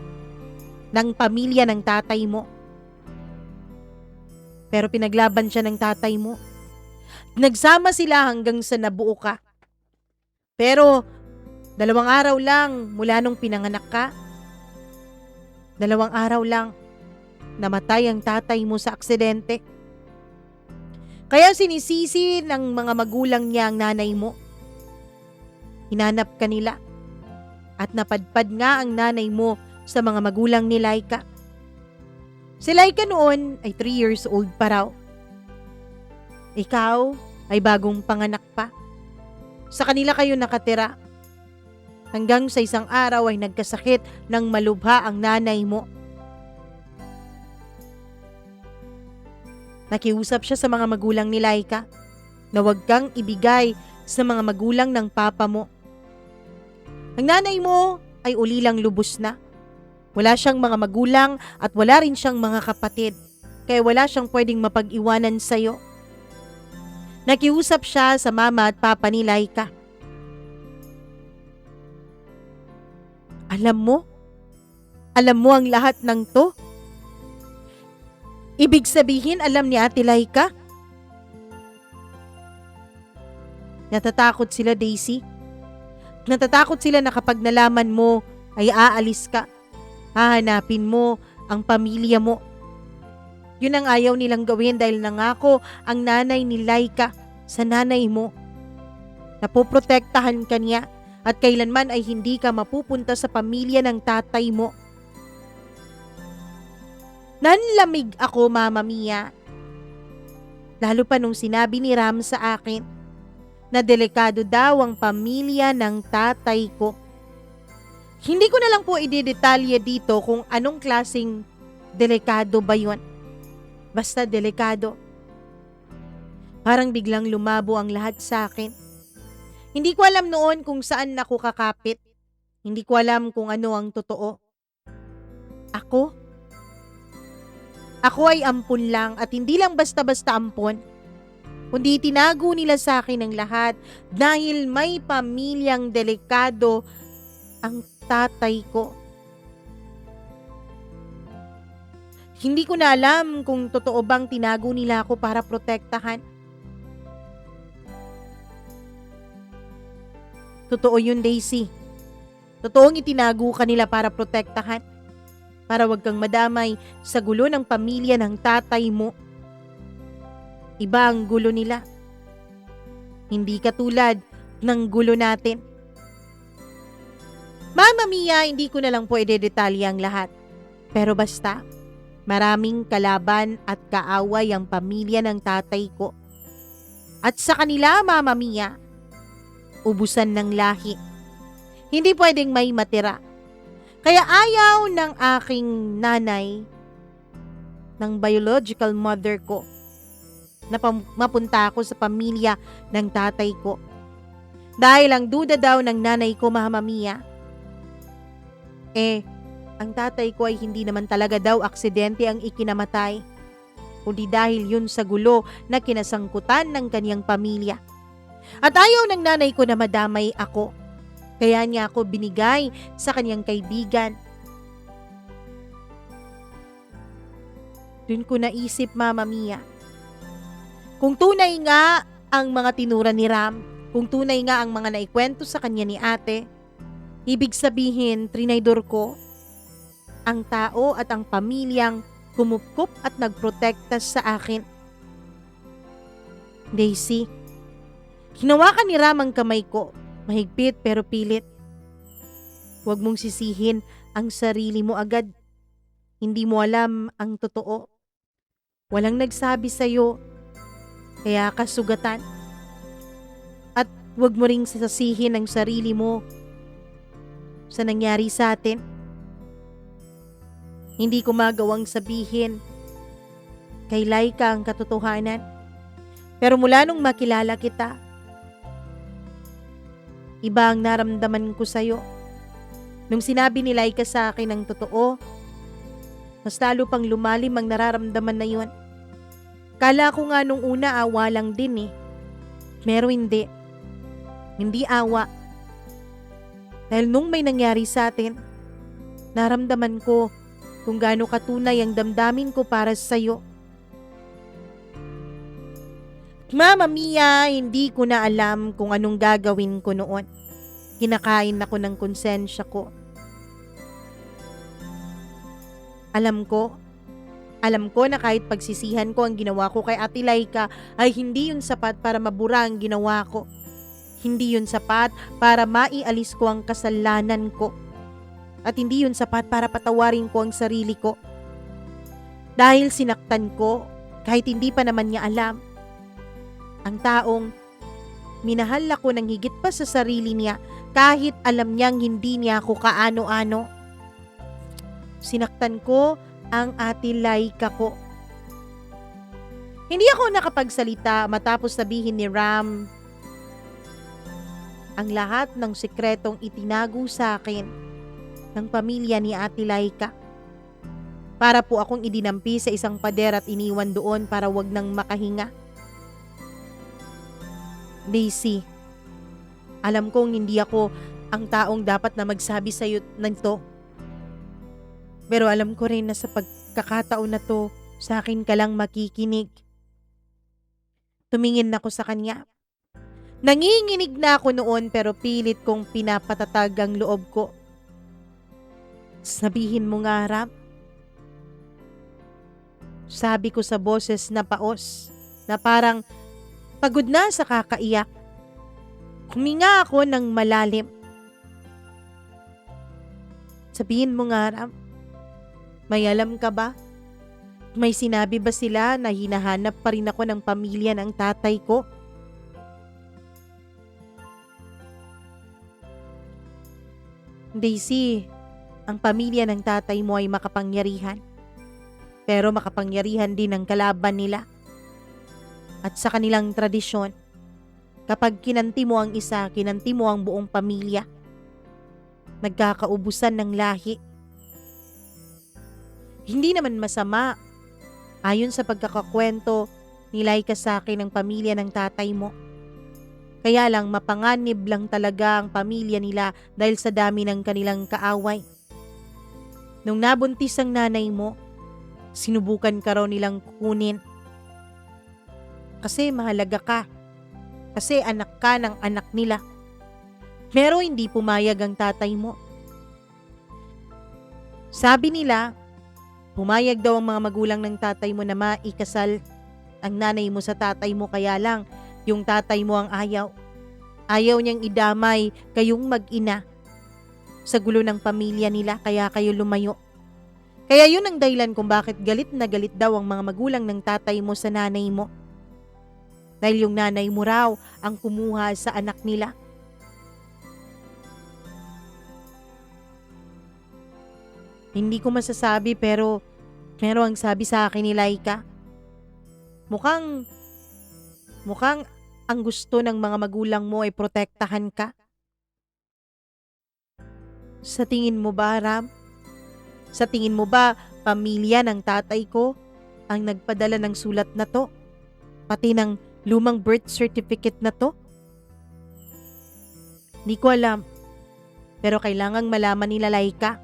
ng pamilya ng tatay mo. Pero pinaglaban siya ng tatay mo. Nagsama sila hanggang sa nabuo ka. Pero 2 araw lang mula nung pinanganak ka, 2 araw lang namatay ang tatay mo sa aksidente. Kaya sinisisi ng mga magulang niya ang nanay mo. Hinanap ka nila at napadpad nga ang nanay mo sa mga magulang ni Laika. Si Laika noon ay 3 years old pa raw. Ikaw ay bagong panganak pa. Sa kanila kayo nakatira. Hanggang sa isang araw ay nagkasakit ng malubha ang nanay mo. Nakiusap siya sa mga magulang ni Laika na huwag kang ibigay sa mga magulang ng papa mo. Ang nanay mo ay ulilang lubos na. Wala siyang mga magulang at wala rin siyang mga kapatid, kaya wala siyang pwedeng mapag-iwanan sa'yo. Nakiusap siya sa mama at papa ni Laika. Alam mo ang lahat ng to? Ibig sabihin alam ni Ate Laika? Natatakot sila, Daisy. Natatakot sila na kapag nalaman mo ay aalis ka. Hahanapin mo ang pamilya mo. Yun ang ayaw nilang gawin dahil nangako ang nanay ni Laika sa nanay mo. Napoprotektahan ka niya at kailanman ay hindi ka mapupunta sa pamilya ng tatay mo. Nanlamig ako, Mama Mia. Lalo pa nung sinabi ni Ram sa akin na delikado daw ang pamilya ng tatay ko. Hindi ko na lang po idedetalye dito kung anong klaseng delikado ba yun. Basta delikado. Parang biglang lumabo ang lahat sa akin. Hindi ko alam noon kung saan ako kakapit. Hindi ko alam kung ano ang totoo. Ako ay ampun lang at hindi lang basta-basta ampun. Kundi tinago nila sa akin ang lahat dahil may pamilyang delikado ang tatay ko. Hindi ko na alam kung totoo bang tinago nila ako para protektahan. Totoo yun, Daisy. Totoong itinago ka nila para protektahan. Para wag kang madamay sa gulo ng pamilya ng tatay mo. Iba ang gulo nila. Hindi katulad ng gulo natin. Mama Mia, hindi ko na lang po idedetalye ang lahat. Pero basta, maraming kalaban at kaaway ang pamilya ng tatay ko. At sa kanila, Mama Mia, ubusan ng lahi. Hindi pwedeng may matira. Kaya ayaw ng aking nanay, ng biological mother ko, na mapunta ako sa pamilya ng tatay ko. Dahil ang duda daw ng nanay ko, Mama Mia, ang tatay ko ay hindi naman talaga daw aksidente ang ikinamatay, kundi dahil yun sa gulo na kinasangkutan ng kanyang pamilya. At ayaw ng nanay ko na madamay ako, kaya niya ako binigay sa kanyang kaibigan. Dun ko naisip, Mama Mia, kung tunay nga ang mga tinura ni Ram, kung tunay nga ang mga naikwento sa kanya ni ate, ibig sabihin, trinaydor ko ang tao at ang pamilyang kumupkup at nagprotekta sa akin. Daisy, hinawakan ni Ram ang kamay ko, mahigpit pero pilit. Huwag mong sisihin ang sarili mo agad. Hindi mo alam ang totoo. Walang nagsabi sa'yo, kaya ka sugatan. At huwag mo ring sasasihin ang sarili mo sa nangyari sa atin. Hindi ko magawang sabihin kay Laika ang katotohanan. Pero mula nung makilala kita, iba ang naramdaman ko sa'yo. Nung sinabi ni Laika sa akin ang totoo, mas lalo pang lumalim ang nararamdaman na yun. Kala ko nga nung una awa lang din Pero hindi. Hindi awa. Dahil nung may nangyari sa atin, naramdaman ko kung gaano katunay ang damdamin ko para sa'yo. Mama Mia, hindi ko na alam kung anong gagawin ko noon. Kinakain ako ng konsensya ko. Alam ko na kahit pagsisihan ko ang ginawa ko kay Ate Laika ay hindi yun sapat para mabura ang ginawa ko. Hindi yun sapat para maialis ko ang kasalanan ko. At hindi yun sapat para patawarin ko ang sarili ko. Dahil sinaktan ko, kahit hindi pa naman niya alam, ang taong minahal ako ng higit pa sa sarili niya kahit alam niyang hindi niya ako kaano-ano. Sinaktan ko ang Ate Laika ko. Hindi ako nakapagsalita matapos sabihin ni Ram ang lahat ng sikretong itinago sa akin ng pamilya ni Ate Laika. Para po akong idinampi sa isang pader at iniwan doon para wag nang makahinga. Daisy, alam kong hindi ako ang taong dapat na magsabi sa iyo nito. Pero alam ko rin na sa pagkakataon na to, sa akin ka lang makikinig. Tumingin ako sa kanya. Nanginginig na ako noon pero pilit kong pinapatatag ang loob ko. Sabihin mo nga, Ram. Sabi ko sa boses na paos, na parang pagod na sa kakaiyak. Huminga ako ng malalim. Sabihin mo nga, Ram. May alam ka ba? May sinabi ba sila na hinahanap pa rin ako ng pamilya ng tatay ko? Daisy, ang pamilya ng tatay mo ay makapangyarihan. Pero makapangyarihan din ang kalaban nila. At sa kanilang tradisyon, kapag kinanti mo ang isa, kinanti mo ang buong pamilya. Nagkakaubusan ng lahi. Hindi naman masama. Ayon sa pagkakakwento ni Laika sa akin ng pamilya ng tatay mo. Kaya lang mapanganib lang talaga ang pamilya nila dahil sa dami ng kanilang kaaway. Nung nabuntis ang nanay mo, sinubukan ka raw nilang kukunin. Kasi mahalaga ka. Kasi anak ka ng anak nila. Pero hindi pumayag ang tatay mo. Sabi nila, pumayag daw ang mga magulang ng tatay mo na maikasal ang nanay mo sa tatay mo, kaya lang yung tatay mo ang ayaw. Ayaw niyang idamay kayong mag-ina. sa gulo ng pamilya nila kaya kayo lumayo. Kaya yun ang dahilan kung bakit galit na galit daw ang mga magulang ng tatay mo sa nanay mo. Dahil yung nanay mo raw ang kumuha sa anak nila. Hindi ko masasabi pero ang sabi sa akin ni Laika, mukhang ang gusto ng mga magulang mo ay protektahan ka. Sa tingin mo ba, Ram? Sa tingin mo ba pamilya ng tatay ko ang nagpadala ng sulat na to? Pati ng lumang birth certificate na to? Di ko alam. Pero kailangang malaman nila Laika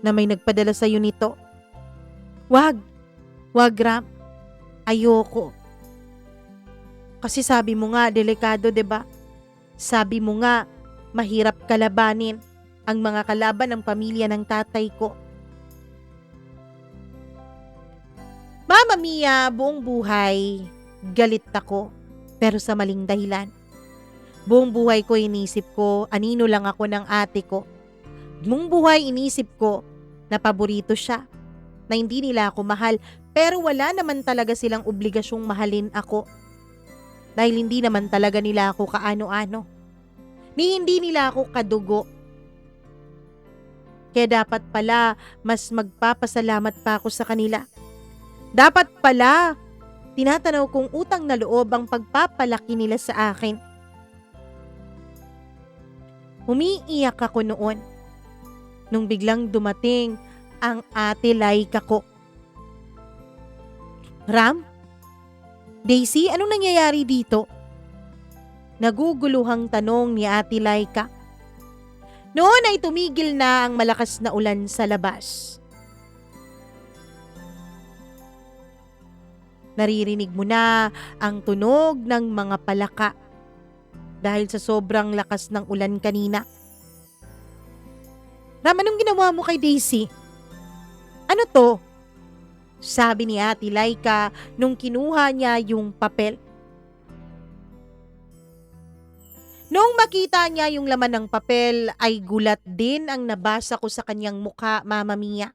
na may nagpadala sa iyo nito. Wag Ram. Ayoko. Kasi sabi mo nga delikado, 'di ba? Sabi mo nga mahirap kalabanin ang mga kalaban ng pamilya ng tatay ko. Mama Mia, buong buhay galit ako pero sa maling dahilan. Buong buhay ko inisip ko anino lang ako ng ate ko. Buong buhay inisip ko na paborito siya, na hindi nila ako mahal pero wala naman talaga silang obligasyong mahalin ako. Dahil hindi naman talaga nila ako kaano-ano. Ni hindi nila ako kadugo. Kaya dapat pala mas magpapasalamat pa ako sa kanila. Dapat pala tinatanaw kong utang na loob ang pagpapalaki nila sa akin. Umiiyak ako noon nung biglang dumating ang ate Laika ko. Ram? Daisy, anong nangyayari dito? Naguguluhang tanong ni ate Laika. Noon ay tumigil na ang malakas na ulan sa labas. Naririnig mo na ang tunog ng mga palaka dahil sa sobrang lakas ng ulan kanina. Ram, anong ginawa mo kay Daisy? Ano to? Sabi ni ate Laika nung kinuha niya yung papel. Noong makita niya yung laman ng papel ay gulat din ang nabasa ko sa kanyang mukha, Mama Mia.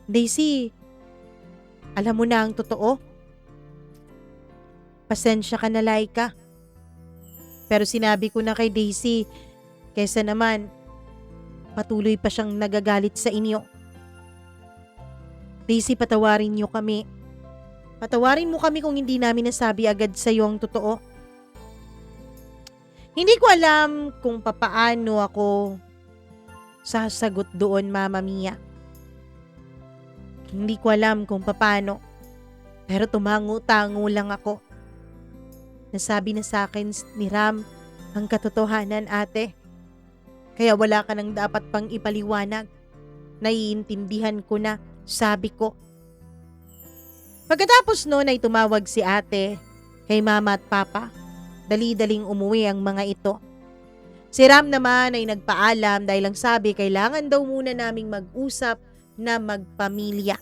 Daisy, alam mo na ang totoo? Pasensya ka na, Laika. Pero sinabi ko na kay Daisy, kesa naman patuloy pa siyang nagagalit sa inyo. Daisy, patawarin niyo kami. Patawarin mo kami kung hindi namin nasabi agad sa iyo ang totoo. Hindi ko alam kung papaano ako sasagot doon, Mama Mia. Hindi ko alam kung papaano. Pero tumango-tango lang ako. Nasabi na sa akin ni Ram ang katotohanan, ate. Kaya wala ka nang dapat pang ipaliwanag. Naiintindihan ko na, sabi ko. Pagkatapos noon ay tumawag si ate kay mama at papa. Dali-daling umuwi ang mga ito. Si Ram naman ay nagpaalam dahil ang sabi kailangan daw muna naming mag-usap na magpamilya.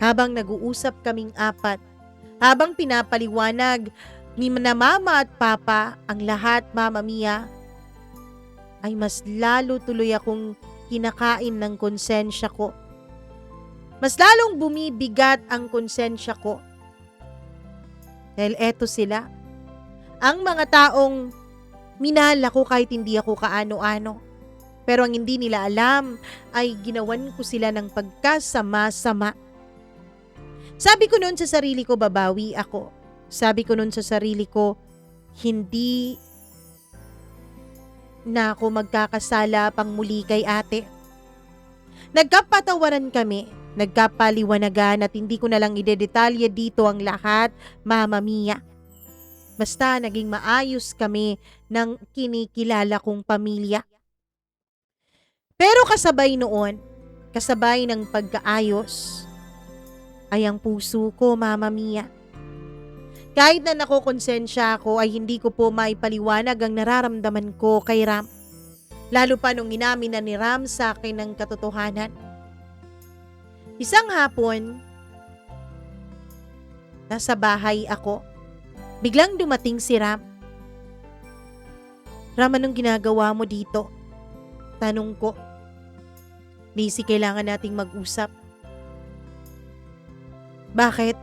Habang nag-uusap kaming apat, habang pinapaliwanag ni mama at papa ang lahat, Mama Mia, ay mas lalo tuloy akong kinakain ng konsensya ko. Mas lalong bumibigat ang konsensya ko. Dahil eto sila, ang mga taong minahal ako kahit hindi ako kaano-ano. Pero ang hindi nila alam ay ginawan ko sila ng pagkasama-sama. Sabi ko noon sa sarili ko, babawi ako. Sabi ko noon sa sarili ko, hindi na ako magkakasala pang muli kay ate. Nagkapatawaran kami, nagkapaliwanagan at hindi ko na lang idedetalye dito ang lahat, Mama Mia. Basta naging maayos kami ng kinikilala kong pamilya. Pero kasabay noon, kasabay ng pagkaayos, ay ang puso ko, Mama Mia. Kahit na nakokonsensya ako ay hindi ko po maipaliwanag ang nararamdaman ko kay Ram. Lalo pa nung inamin na ni Ram sa akin ng katotohanan. Isang hapon, Nasa bahay ako. Biglang dumating si Ram. Ram, anong ginagawa mo dito? Tanong ko. Daisy, kailangan nating mag-usap. Bakit?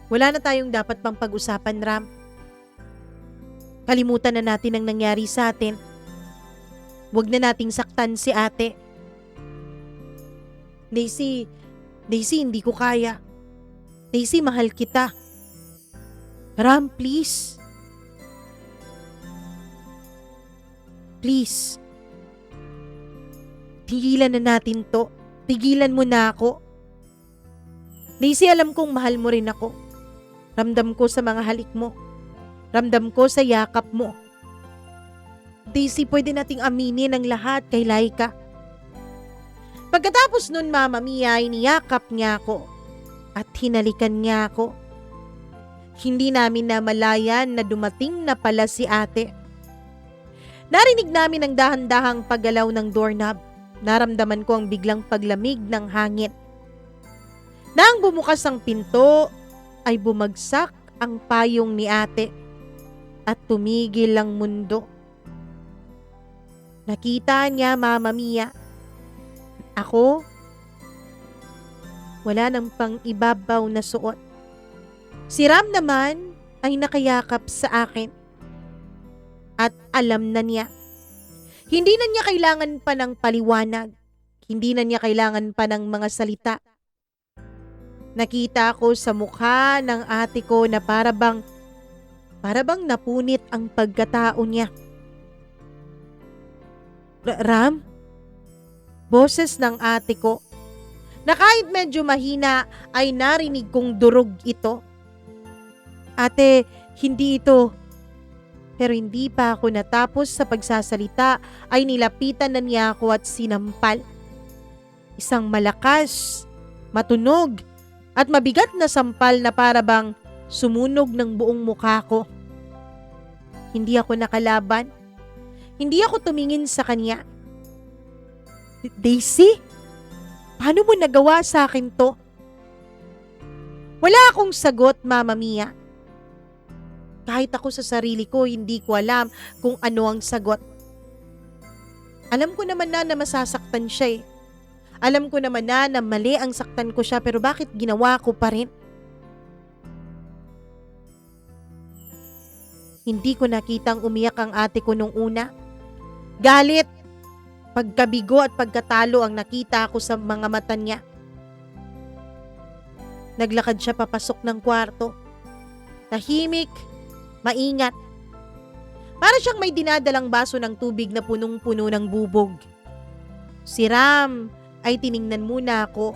Wala na tayong dapat pang pag-usapan, Ram. Kalimutan na natin ang nangyari sa atin. Huwag na nating saktan si ate. Daisy, hindi ko kaya. Daisy, mahal kita. Ram, please. Please. Tigilan na natin to. Tigilan mo na ako. Daisy, alam kong mahal mo rin ako. Ramdam ko sa mga halik mo. Ramdam ko sa yakap mo. Daisy, pwede nating aminin ang lahat kay Laika. Pagkatapos nun, Mama Mia, ay niyakap niya ako at hinalikan niya ako. Hindi namin namalayan na dumating na pala si ate. Narinig namin ang dahan-dahang paggalaw ng doorknob. Naramdaman ko ang biglang paglamig ng hangin. Nang bumukas ang pinto, ay bumagsak ang payong ni ate at tumigil ang mundo. Nakita niya, Mama Mia. Ako, wala nang pang-ibabaw na suot. Si Ram naman ay nakayakap sa akin. At alam na niya. Hindi na niya kailangan pa ng paliwanag. Hindi na niya kailangan pa ng mga salita. Nakita ko sa mukha ng ate ko na para bang napunit ang pagkatao niya. Ram? Boses ng ate ko na kahit medyo mahina ay narinig kong durog ito. Ate, hindi ito. Pero hindi pa ako natapos sa pagsasalita ay nilapitan na niya ako at sinampal. Isang malakas, matunog at mabigat na sampal na para bang sumunog ng buong mukha ko. Hindi ako nakalaban. Hindi ako tumingin sa kanya. Daisy? Paano mo nagawa sa akin to? Wala akong sagot, Mama Mia. Kahit ako sa sarili ko, hindi ko alam kung ano ang sagot. Alam ko naman na masasaktan siya eh. Alam ko naman na mali ang saktan ko siya, pero bakit ginawa ko pa rin? Hindi ko nakitang umiyak ang ate ko nung una. Galit, pagkabigo at pagkatalo ang nakita ko sa mga mata niya. Naglakad siya papasok ng kwarto. Tahimik, maingat. Para siyang may dinadalang baso ng tubig na punong-puno ng bubog. Si Ram ay tiningnan muna ako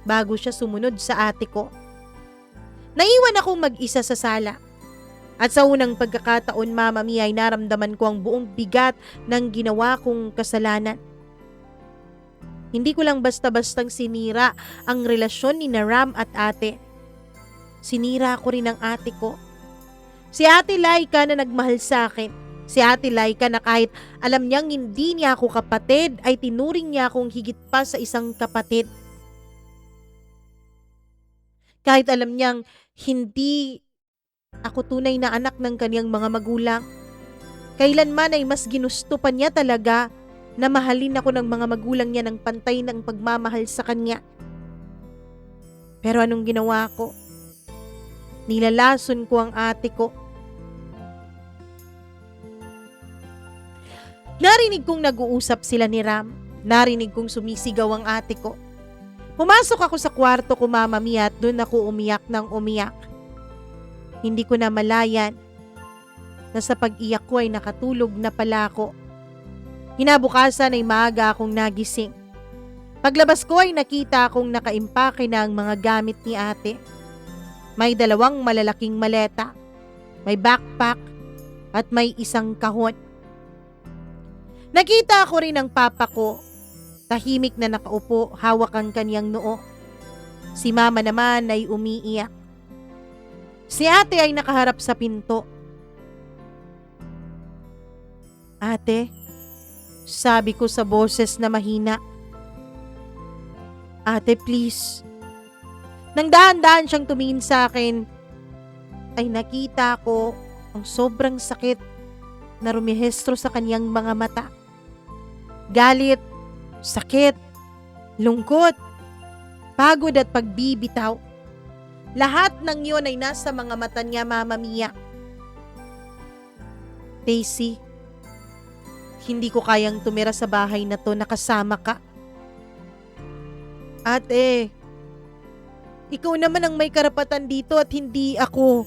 bago siya sumunod sa ate ko. Naiwan akong mag-isa sa sala. At sa unang pagkakataon, Mama Mia, ay naramdaman ko ang buong bigat ng ginawa kong kasalanan. Hindi ko lang basta-bastang sinira ang relasyon ni Ram at ate. Sinira ko rin ang ate ko. Si Ate Laika na nagmahal sa akin. Si Ate Laika na kahit alam niyang hindi niya ako kapatid, ay tinuring niya akong higit pa sa isang kapatid. Kahit alam niyang hindi ako tunay na anak ng kaniyang mga magulang, kailanman ay mas ginusto pa niya talaga na mahalin ako ng mga magulang niya ng pantay ng pagmamahal sa kanya. Pero anong ginawa ko? Nilalason ko ang ate ko. Narinig kong nag-uusap sila ni Ram. Narinig kong sumisigaw ang ate ko. Pumasok ako sa kwarto ko, Mama Mia, at doon ako umiyak ng umiyak. Hindi ko na malayan na sa pag-iyak ko ay nakatulog na pala ako. Kinabukasan ay maaga akong nagising. Paglabas ko ay nakita akong nakaimpake na ang mga gamit ni ate. May 2 malalaking maleta, may backpack at may isang kahon. Nakita ko rin ang papa ko. Tahimik na nakaupo, hawak ang kaniyang noo. Si Mama naman ay umiiyak. Si ate ay nakaharap sa pinto. Ate, sabi ko sa boses na mahina. Ate, please. Nang dahan-dahan siyang tumingin sa akin, ay nakita ko ang sobrang sakit na rumihestro sa kanyang mga mata. Galit, sakit, lungkot, pagod at pagbibitaw. Lahat ng yun ay nasa mga mata niya, Mama Mia. Daisy, hindi ko kayang tumira sa bahay na to na kasama ka. Ate, ikaw naman ang may karapatan dito at hindi ako.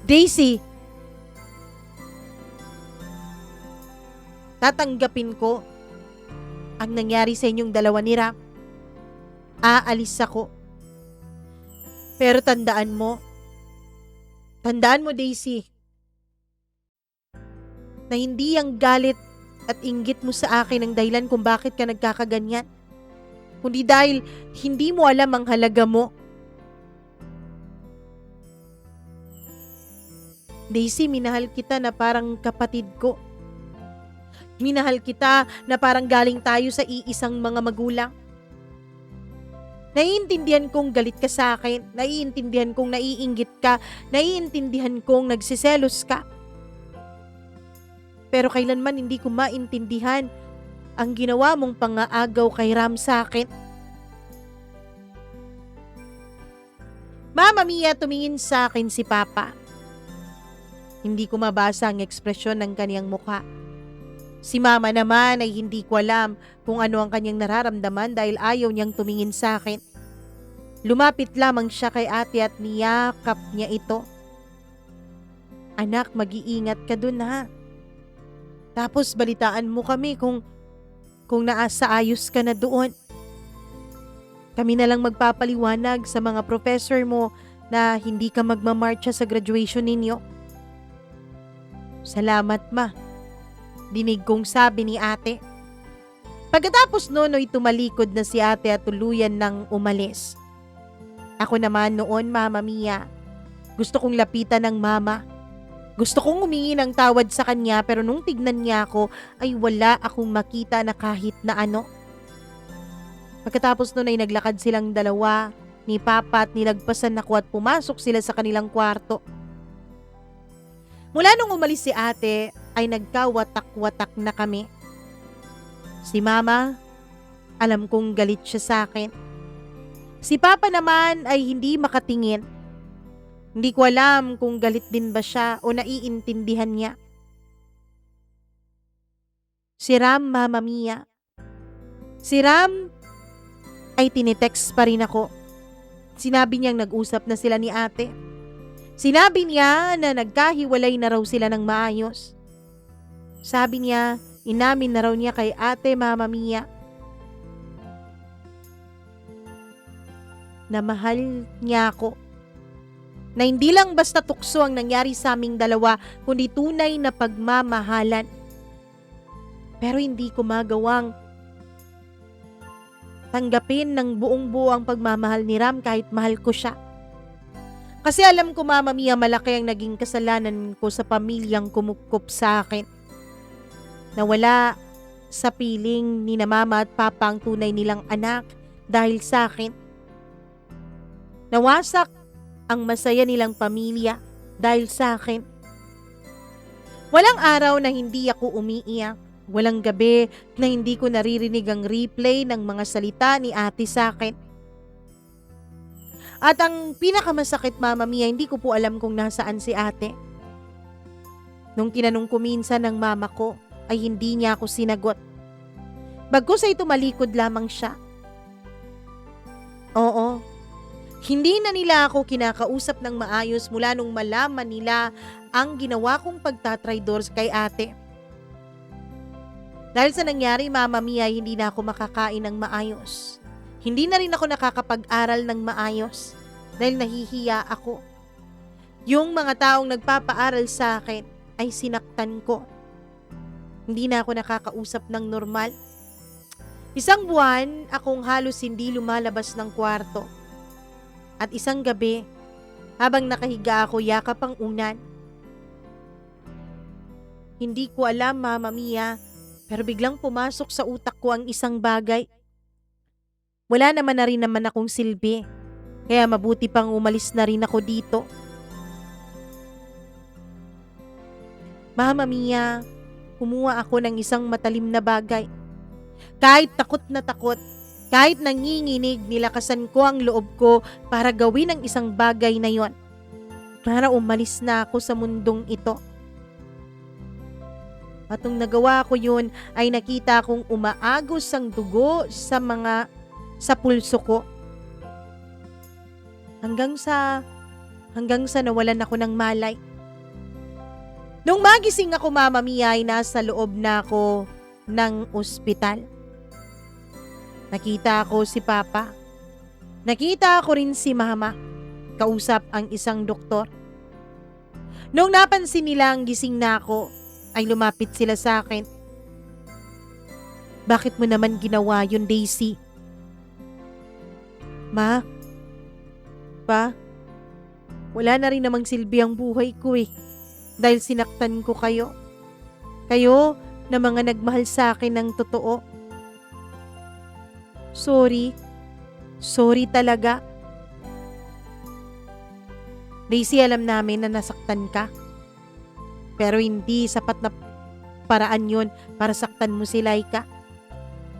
Daisy, tatanggapin ko ang nangyari sa inyong dalawa ni Ram. Aalis ako. Pero tandaan mo Daisy, na hindi ang galit at inggit mo sa akin ang dahilan kung bakit ka nagkakaganyan. Kundi dahil hindi mo alam ang halaga mo. Daisy, minahal kita na parang kapatid ko. Minahal kita na parang galing tayo sa iisang mga magulang. Naiintindihan kong galit ka sa akin, naiintindihan kong naiinggit ka, naiintindihan kong nagsiselos ka. Pero kailanman hindi ko maintindihan ang ginawa mong pangaagaw kay Ram sa akin. Mama Mia, tumingin sa akin si Papa. Hindi ko mabasa ang ekspresyon ng kaniyang mukha. Si Mama naman ay hindi ko alam kung ano ang kanyang nararamdaman dahil ayaw niyang tumingin sa akin. Lumapit lamang siya kay ate at niyakap niya ito. Anak, mag-iingat ka dun ha. Tapos balitaan mo kami kung naasa ayos ka na doon. Kami na lang magpapaliwanag sa mga professor mo na hindi ka magmamarcha sa graduation ninyo. Salamat, Ma. Dinig kong sabi ni ate. Pagkatapos noon ay tumalikod na si ate at tuluyan ng umalis. Ako naman noon, Mama Mia, gusto kong lapitan ng mama. Gusto kong humingi ng tawad sa kanya pero nung tignan niya ako ay wala akong makita na kahit na ano. Pagkatapos noon ay naglakad silang dalawa ni Papa at nilagpasan ako at pumasok sila sa kanilang kwarto. Mula nung umalis si ate ay nagkawatak-watak na kami. Si Mama, alam kong galit siya sa akin. Si Papa naman ay hindi makatingin. Hindi ko alam kung galit din ba siya o naiintindihan niya. Si Ram, Mama Mia. Si Ram ay tinitext pa rin ako. Sinabi niyang nag-usap na sila ni ate. Sinabi niya na nagkahiwalay na raw sila ng maayos. Sabi niya, inamin na raw niya kay ate, Mama Mia, na mahal niya ako. Na hindi lang basta tukso ang nangyari sa aming dalawa, kundi tunay na pagmamahalan. Pero hindi ko magawang tanggapin ng buong buo ang pagmamahal ni Ram kahit mahal ko siya. Kasi alam ko, Mama Mia, malaki ang naging kasalanan ko sa pamilyang kumukup sa akin. Nawala sa piling ni na Mama at Papa ang tunay nilang anak dahil sa akin. Nawasak ang masaya nilang pamilya dahil sa akin. Walang araw na hindi ako umiiyak. Walang gabi na hindi ko naririnig ang replay ng mga salita ni ate sa akin. At ang pinakamasakit, Mama Mia, hindi ko po alam kung nasaan si ate. Nung tinanong ko minsan ng mama ko, ay hindi niya ako sinagot. Bagkus ay tumalikod lamang siya. Oo, hindi na nila ako kinakausap ng maayos mula nung malaman nila ang ginawa kong pagtatraidor kay ate. Dahil sa nangyari, Mama Mia, hindi na ako makakain ng maayos. Hindi na rin ako nakakapag-aral ng maayos dahil nahihiya ako. Yung mga taong nagpapaaral sa akin ay sinaktan ko. Hindi na ako nakakausap ng normal. Isang buwan akong halos hindi lumalabas ng kwarto. At isang gabi, habang nakahiga ako, yakap ang unan. Hindi ko alam, Mama Mia, pero biglang pumasok sa utak ko ang isang bagay. Wala naman na rin naman akong silbi. Kaya mabuti pang umalis na rin ako dito. Mama Mia, kumuha ako ng isang matalim na bagay. Kahit takot na takot, kahit nanginginig, nilakasan ko ang loob ko para gawin ang isang bagay na yon. Para umalis na ako sa mundong ito. At nung nagawa ko yun, ay nakita kong umaagos ang dugo sa pulso ko. Hanggang sa nawalan ako ng malay. Nung magising ako, Mama Mia, ay nasa loob na ako ng ospital. Nakita ko si Papa. Nakita ko rin si Mama. Kausap ang isang doktor. Nung napansin nila ang gising na ako, ay lumapit sila sa akin. Bakit mo naman ginawa yun, Daisy? Ma? Pa? Wala na rin namang silbi ang buhay ko eh. Dahil sinaktan ko kayo. Kayo na mga nagmahal sa akin ng totoo. Sorry. Sorry talaga. Daisy, alam namin na nasaktan ka. Pero hindi sapat na paraan yun para saktan mo si Laika.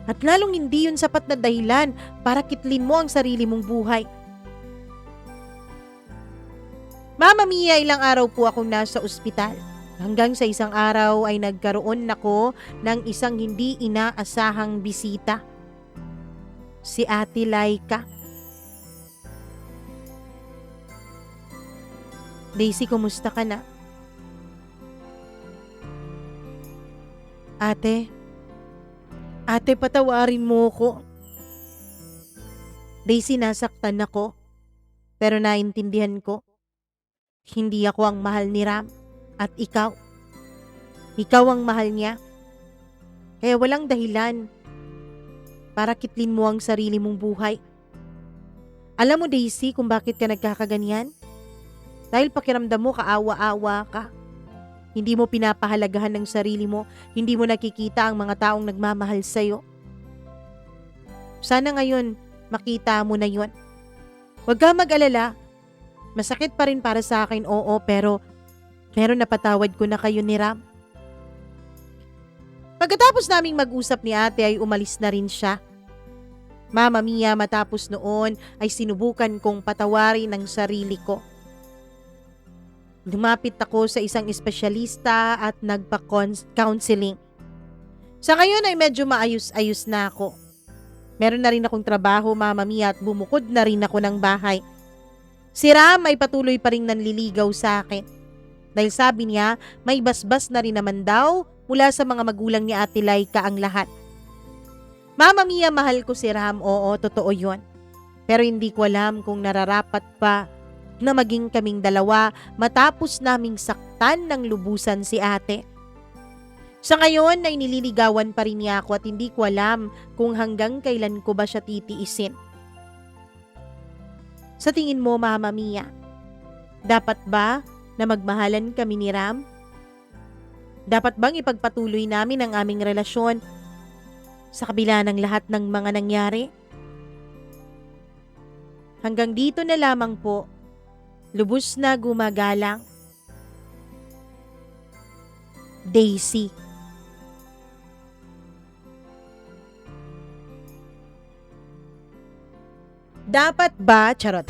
At lalong hindi yun sapat na dahilan para kitlin mo ang sarili mong buhay. Mama Mia, ilang araw po akong nasa ospital. Hanggang sa isang araw ay nagkaroon ako ng isang hindi inaasahang bisita. Si Ate Laika. Daisy, kumusta ka na? Ate, patawarin mo ko. Daisy, nasaktan ako. Pero naintindihan ko. Hindi ako ang mahal ni Ram. At ikaw. Ikaw ang mahal niya. Kaya walang dahilan para kitlin mo ang sarili mong buhay. Alam mo, Daisy, kung bakit ka nagkakaganyan? Dahil pakiramdam mo kaawa-awa ka. Hindi mo pinapahalagahan ng sarili mo. Hindi mo nakikita ang mga taong nagmamahal sa'yo. Sana ngayon makita mo na yon. Huwag ka mag-alala. Masakit pa rin para sa akin, oo, pero napatawad ko na kayo ni Ram. Pagkatapos naming mag-usap ni ate ay umalis na rin siya. Mama Mia, matapos noon ay sinubukan kong patawarin ang sarili ko. Lumapit ako sa isang espesyalista at nagpa-counseling. Sa ngayon ay medyo maayos-ayos na ako. Meron na rin akong trabaho, Mama Mia, at bumukod na rin ako ng bahay. Si Ram ay patuloy pa rin nanliligaw sa akin. Dahil sabi niya, may basbas na rin naman daw mula sa mga magulang ni Ate Laika ang lahat. Mama Mia, mahal ko si Ram, oo, totoo yon. Pero hindi ko alam kung nararapat pa na maging kaming dalawa matapos naming saktan ng lubusan si ate. Sa ngayon ay nililigawan pa rin niya ako at hindi ko alam kung hanggang kailan ko ba siya titiisin. Sa tingin mo, Mama Mia, dapat ba na magmahalan kami ni Ram? Dapat bang ipagpatuloy namin ang aming relasyon sa kabila ng lahat ng mga nangyari? Hanggang dito na lamang po. Lubos na gumagalang. Daisy. Dapat ba? Charot.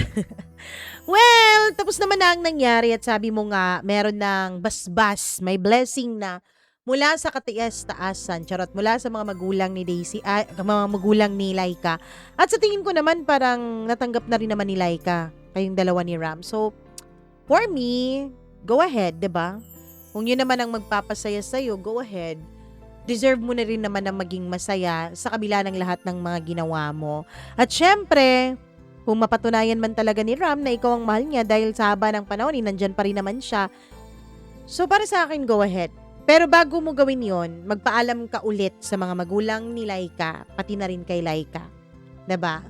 Well, tapos naman na ang nangyari at sabi mo nga, meron ng basbas, may blessing na mula sa katias-taasan, charot, mula sa mga magulang ni Daisy, mga magulang ni Laika. At sa tingin ko naman parang natanggap na rin naman ni Laika kayong dalawa ni Ram. So, for me, go ahead, 'di ba? Kung yun naman ang magpapasaya sa'yo, go ahead. Deserve mo na rin naman na maging masaya sa kabila ng lahat ng mga ginawa mo. At syempre, kung mapatunayan man talaga ni Ram na ikaw ang mahal niya dahil sa haba ng panahon, nandyan pa rin naman siya. So, para sa akin, go ahead. Pero bago mo gawin yon, magpaalam ka ulit sa mga magulang ni Laika, pati na rin kay Laika. 'Di ba?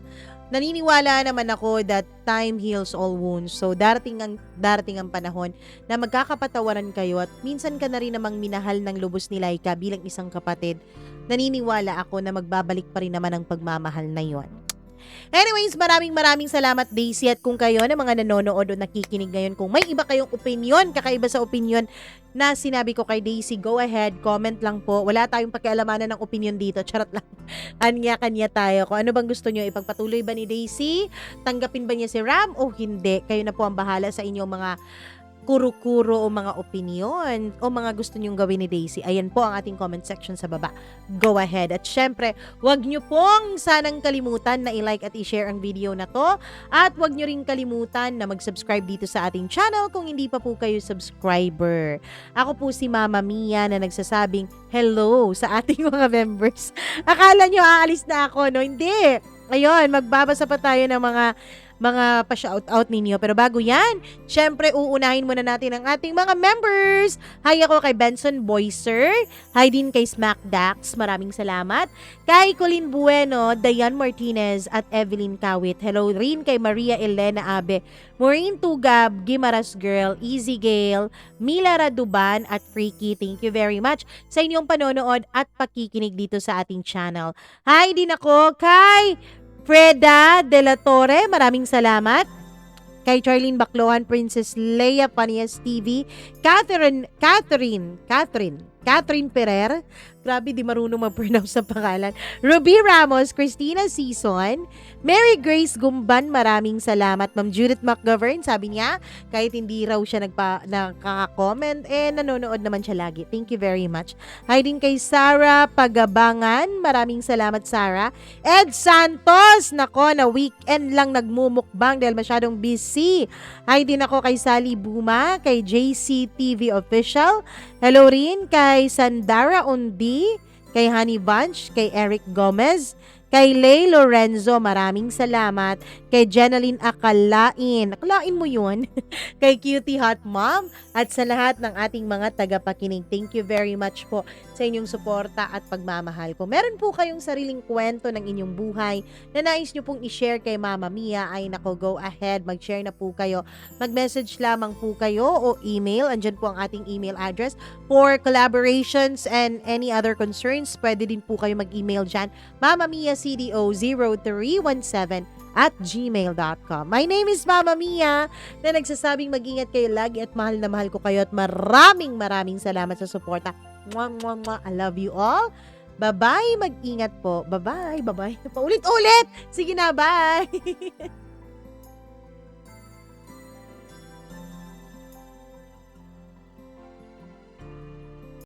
Naniniwala naman ako that time heals all wounds. So, darating ang panahon na magkakapatawaran kayo at minsan ka na rin namang minahal ng lubos ni Laika bilang isang kapatid. Naniniwala ako na magbabalik pa rin naman ang pagmamahal na yon. Anyways, maraming salamat Daisy, at kung kayo na mga nanonood o nakikinig ngayon, kung may iba kayong opinion, kakaiba sa opinion na sinabi ko kay Daisy, go ahead, comment lang po. Wala tayong pakialamanan ng opinion dito, charot lang. Kanya-kanya tayo. Kung ano bang gusto nyo, ipagpatuloy ba ni Daisy? Tanggapin ba niya si Ram o hindi? Kayo na po ang bahala sa inyong mga kuro-kuro o mga opinion o mga gusto nyong gawin ni Daisy. Ayan po ang ating comment section sa baba. Go ahead. At syempre, wag nyo pong sanang kalimutan na i-like at i-share ang video na to. At wag nyo rin kalimutan na mag-subscribe dito sa ating channel kung hindi pa po kayo subscriber. Ako po si Mama Mia na nagsasabing hello sa ating mga members. Akala nyo aalis na ako, no? Hindi. Ayun, magbabasa pa tayo ng mga pa-shoutout ninyo. Pero bago yan, syempre uunahin muna natin ang ating mga members. Hi ako kay Benson Boyser. Hi din kay Smack Dax. Maraming salamat. Kay Colin Bueno, Dayan Martinez at Evelyn Kawit. Hello rin kay Maria Elena Abe, Maureen Tugab, Gimaras Girl, Easy Gale, Mila Raduban at Freaky. Thank you very much sa inyong panonood at pakikinig dito sa ating channel. Hi din ako kay Freda De La Torre, maraming salamat. Kay Charlene Bacloan, Princess Leia Panias TV, Catherine Perer, grabe di marunong mag-pronounce sa pangalan, Ruby Ramos, Christina Season, Mary Grace Gumban, maraming salamat. Ma'am Judith McGovern, sabi niya, kahit hindi raw siya nakaka-comment, nanonood naman siya lagi. Thank you very much. Hi din kay Sarah Pagabangan, maraming salamat Sarah. Ed Santos, nako, na weekend lang nagmumukbang dahil masyadong busy. Hi din ako kay Sally Buma, kay JC TV Official. Hello rin kay Sandara Undi, kay Honey Bunch, kay Eric Gomez, kay Lay Lorenzo, maraming salamat. Kay Jenaline Akalain mo yun. Kay Cutie Hot Mom, at sa lahat ng ating mga tagapakinig. Thank you very much po sa inyong suporta at pagmamahal ko. Meron po kayong sariling kwento ng inyong buhay na nais nyo pong i-share kay Mama Mia, ay nako, go ahead, mag-share na po kayo. Mag-message lamang po kayo o email. Andyan po ang ating email address for collaborations and any other concerns. Pwede din po kayo mag-email dyan. mamamiacdo0317@gmail.com. My name is Mama Mia na nagsasabing mag-ingat kayo lagi at mahal na mahal ko kayo, at maraming salamat sa suporta. Mwah, mwah, mwah. I love you all. Bye-bye. Mag-ingat po. Bye-bye. Paulit-ulit. Sige na, bye.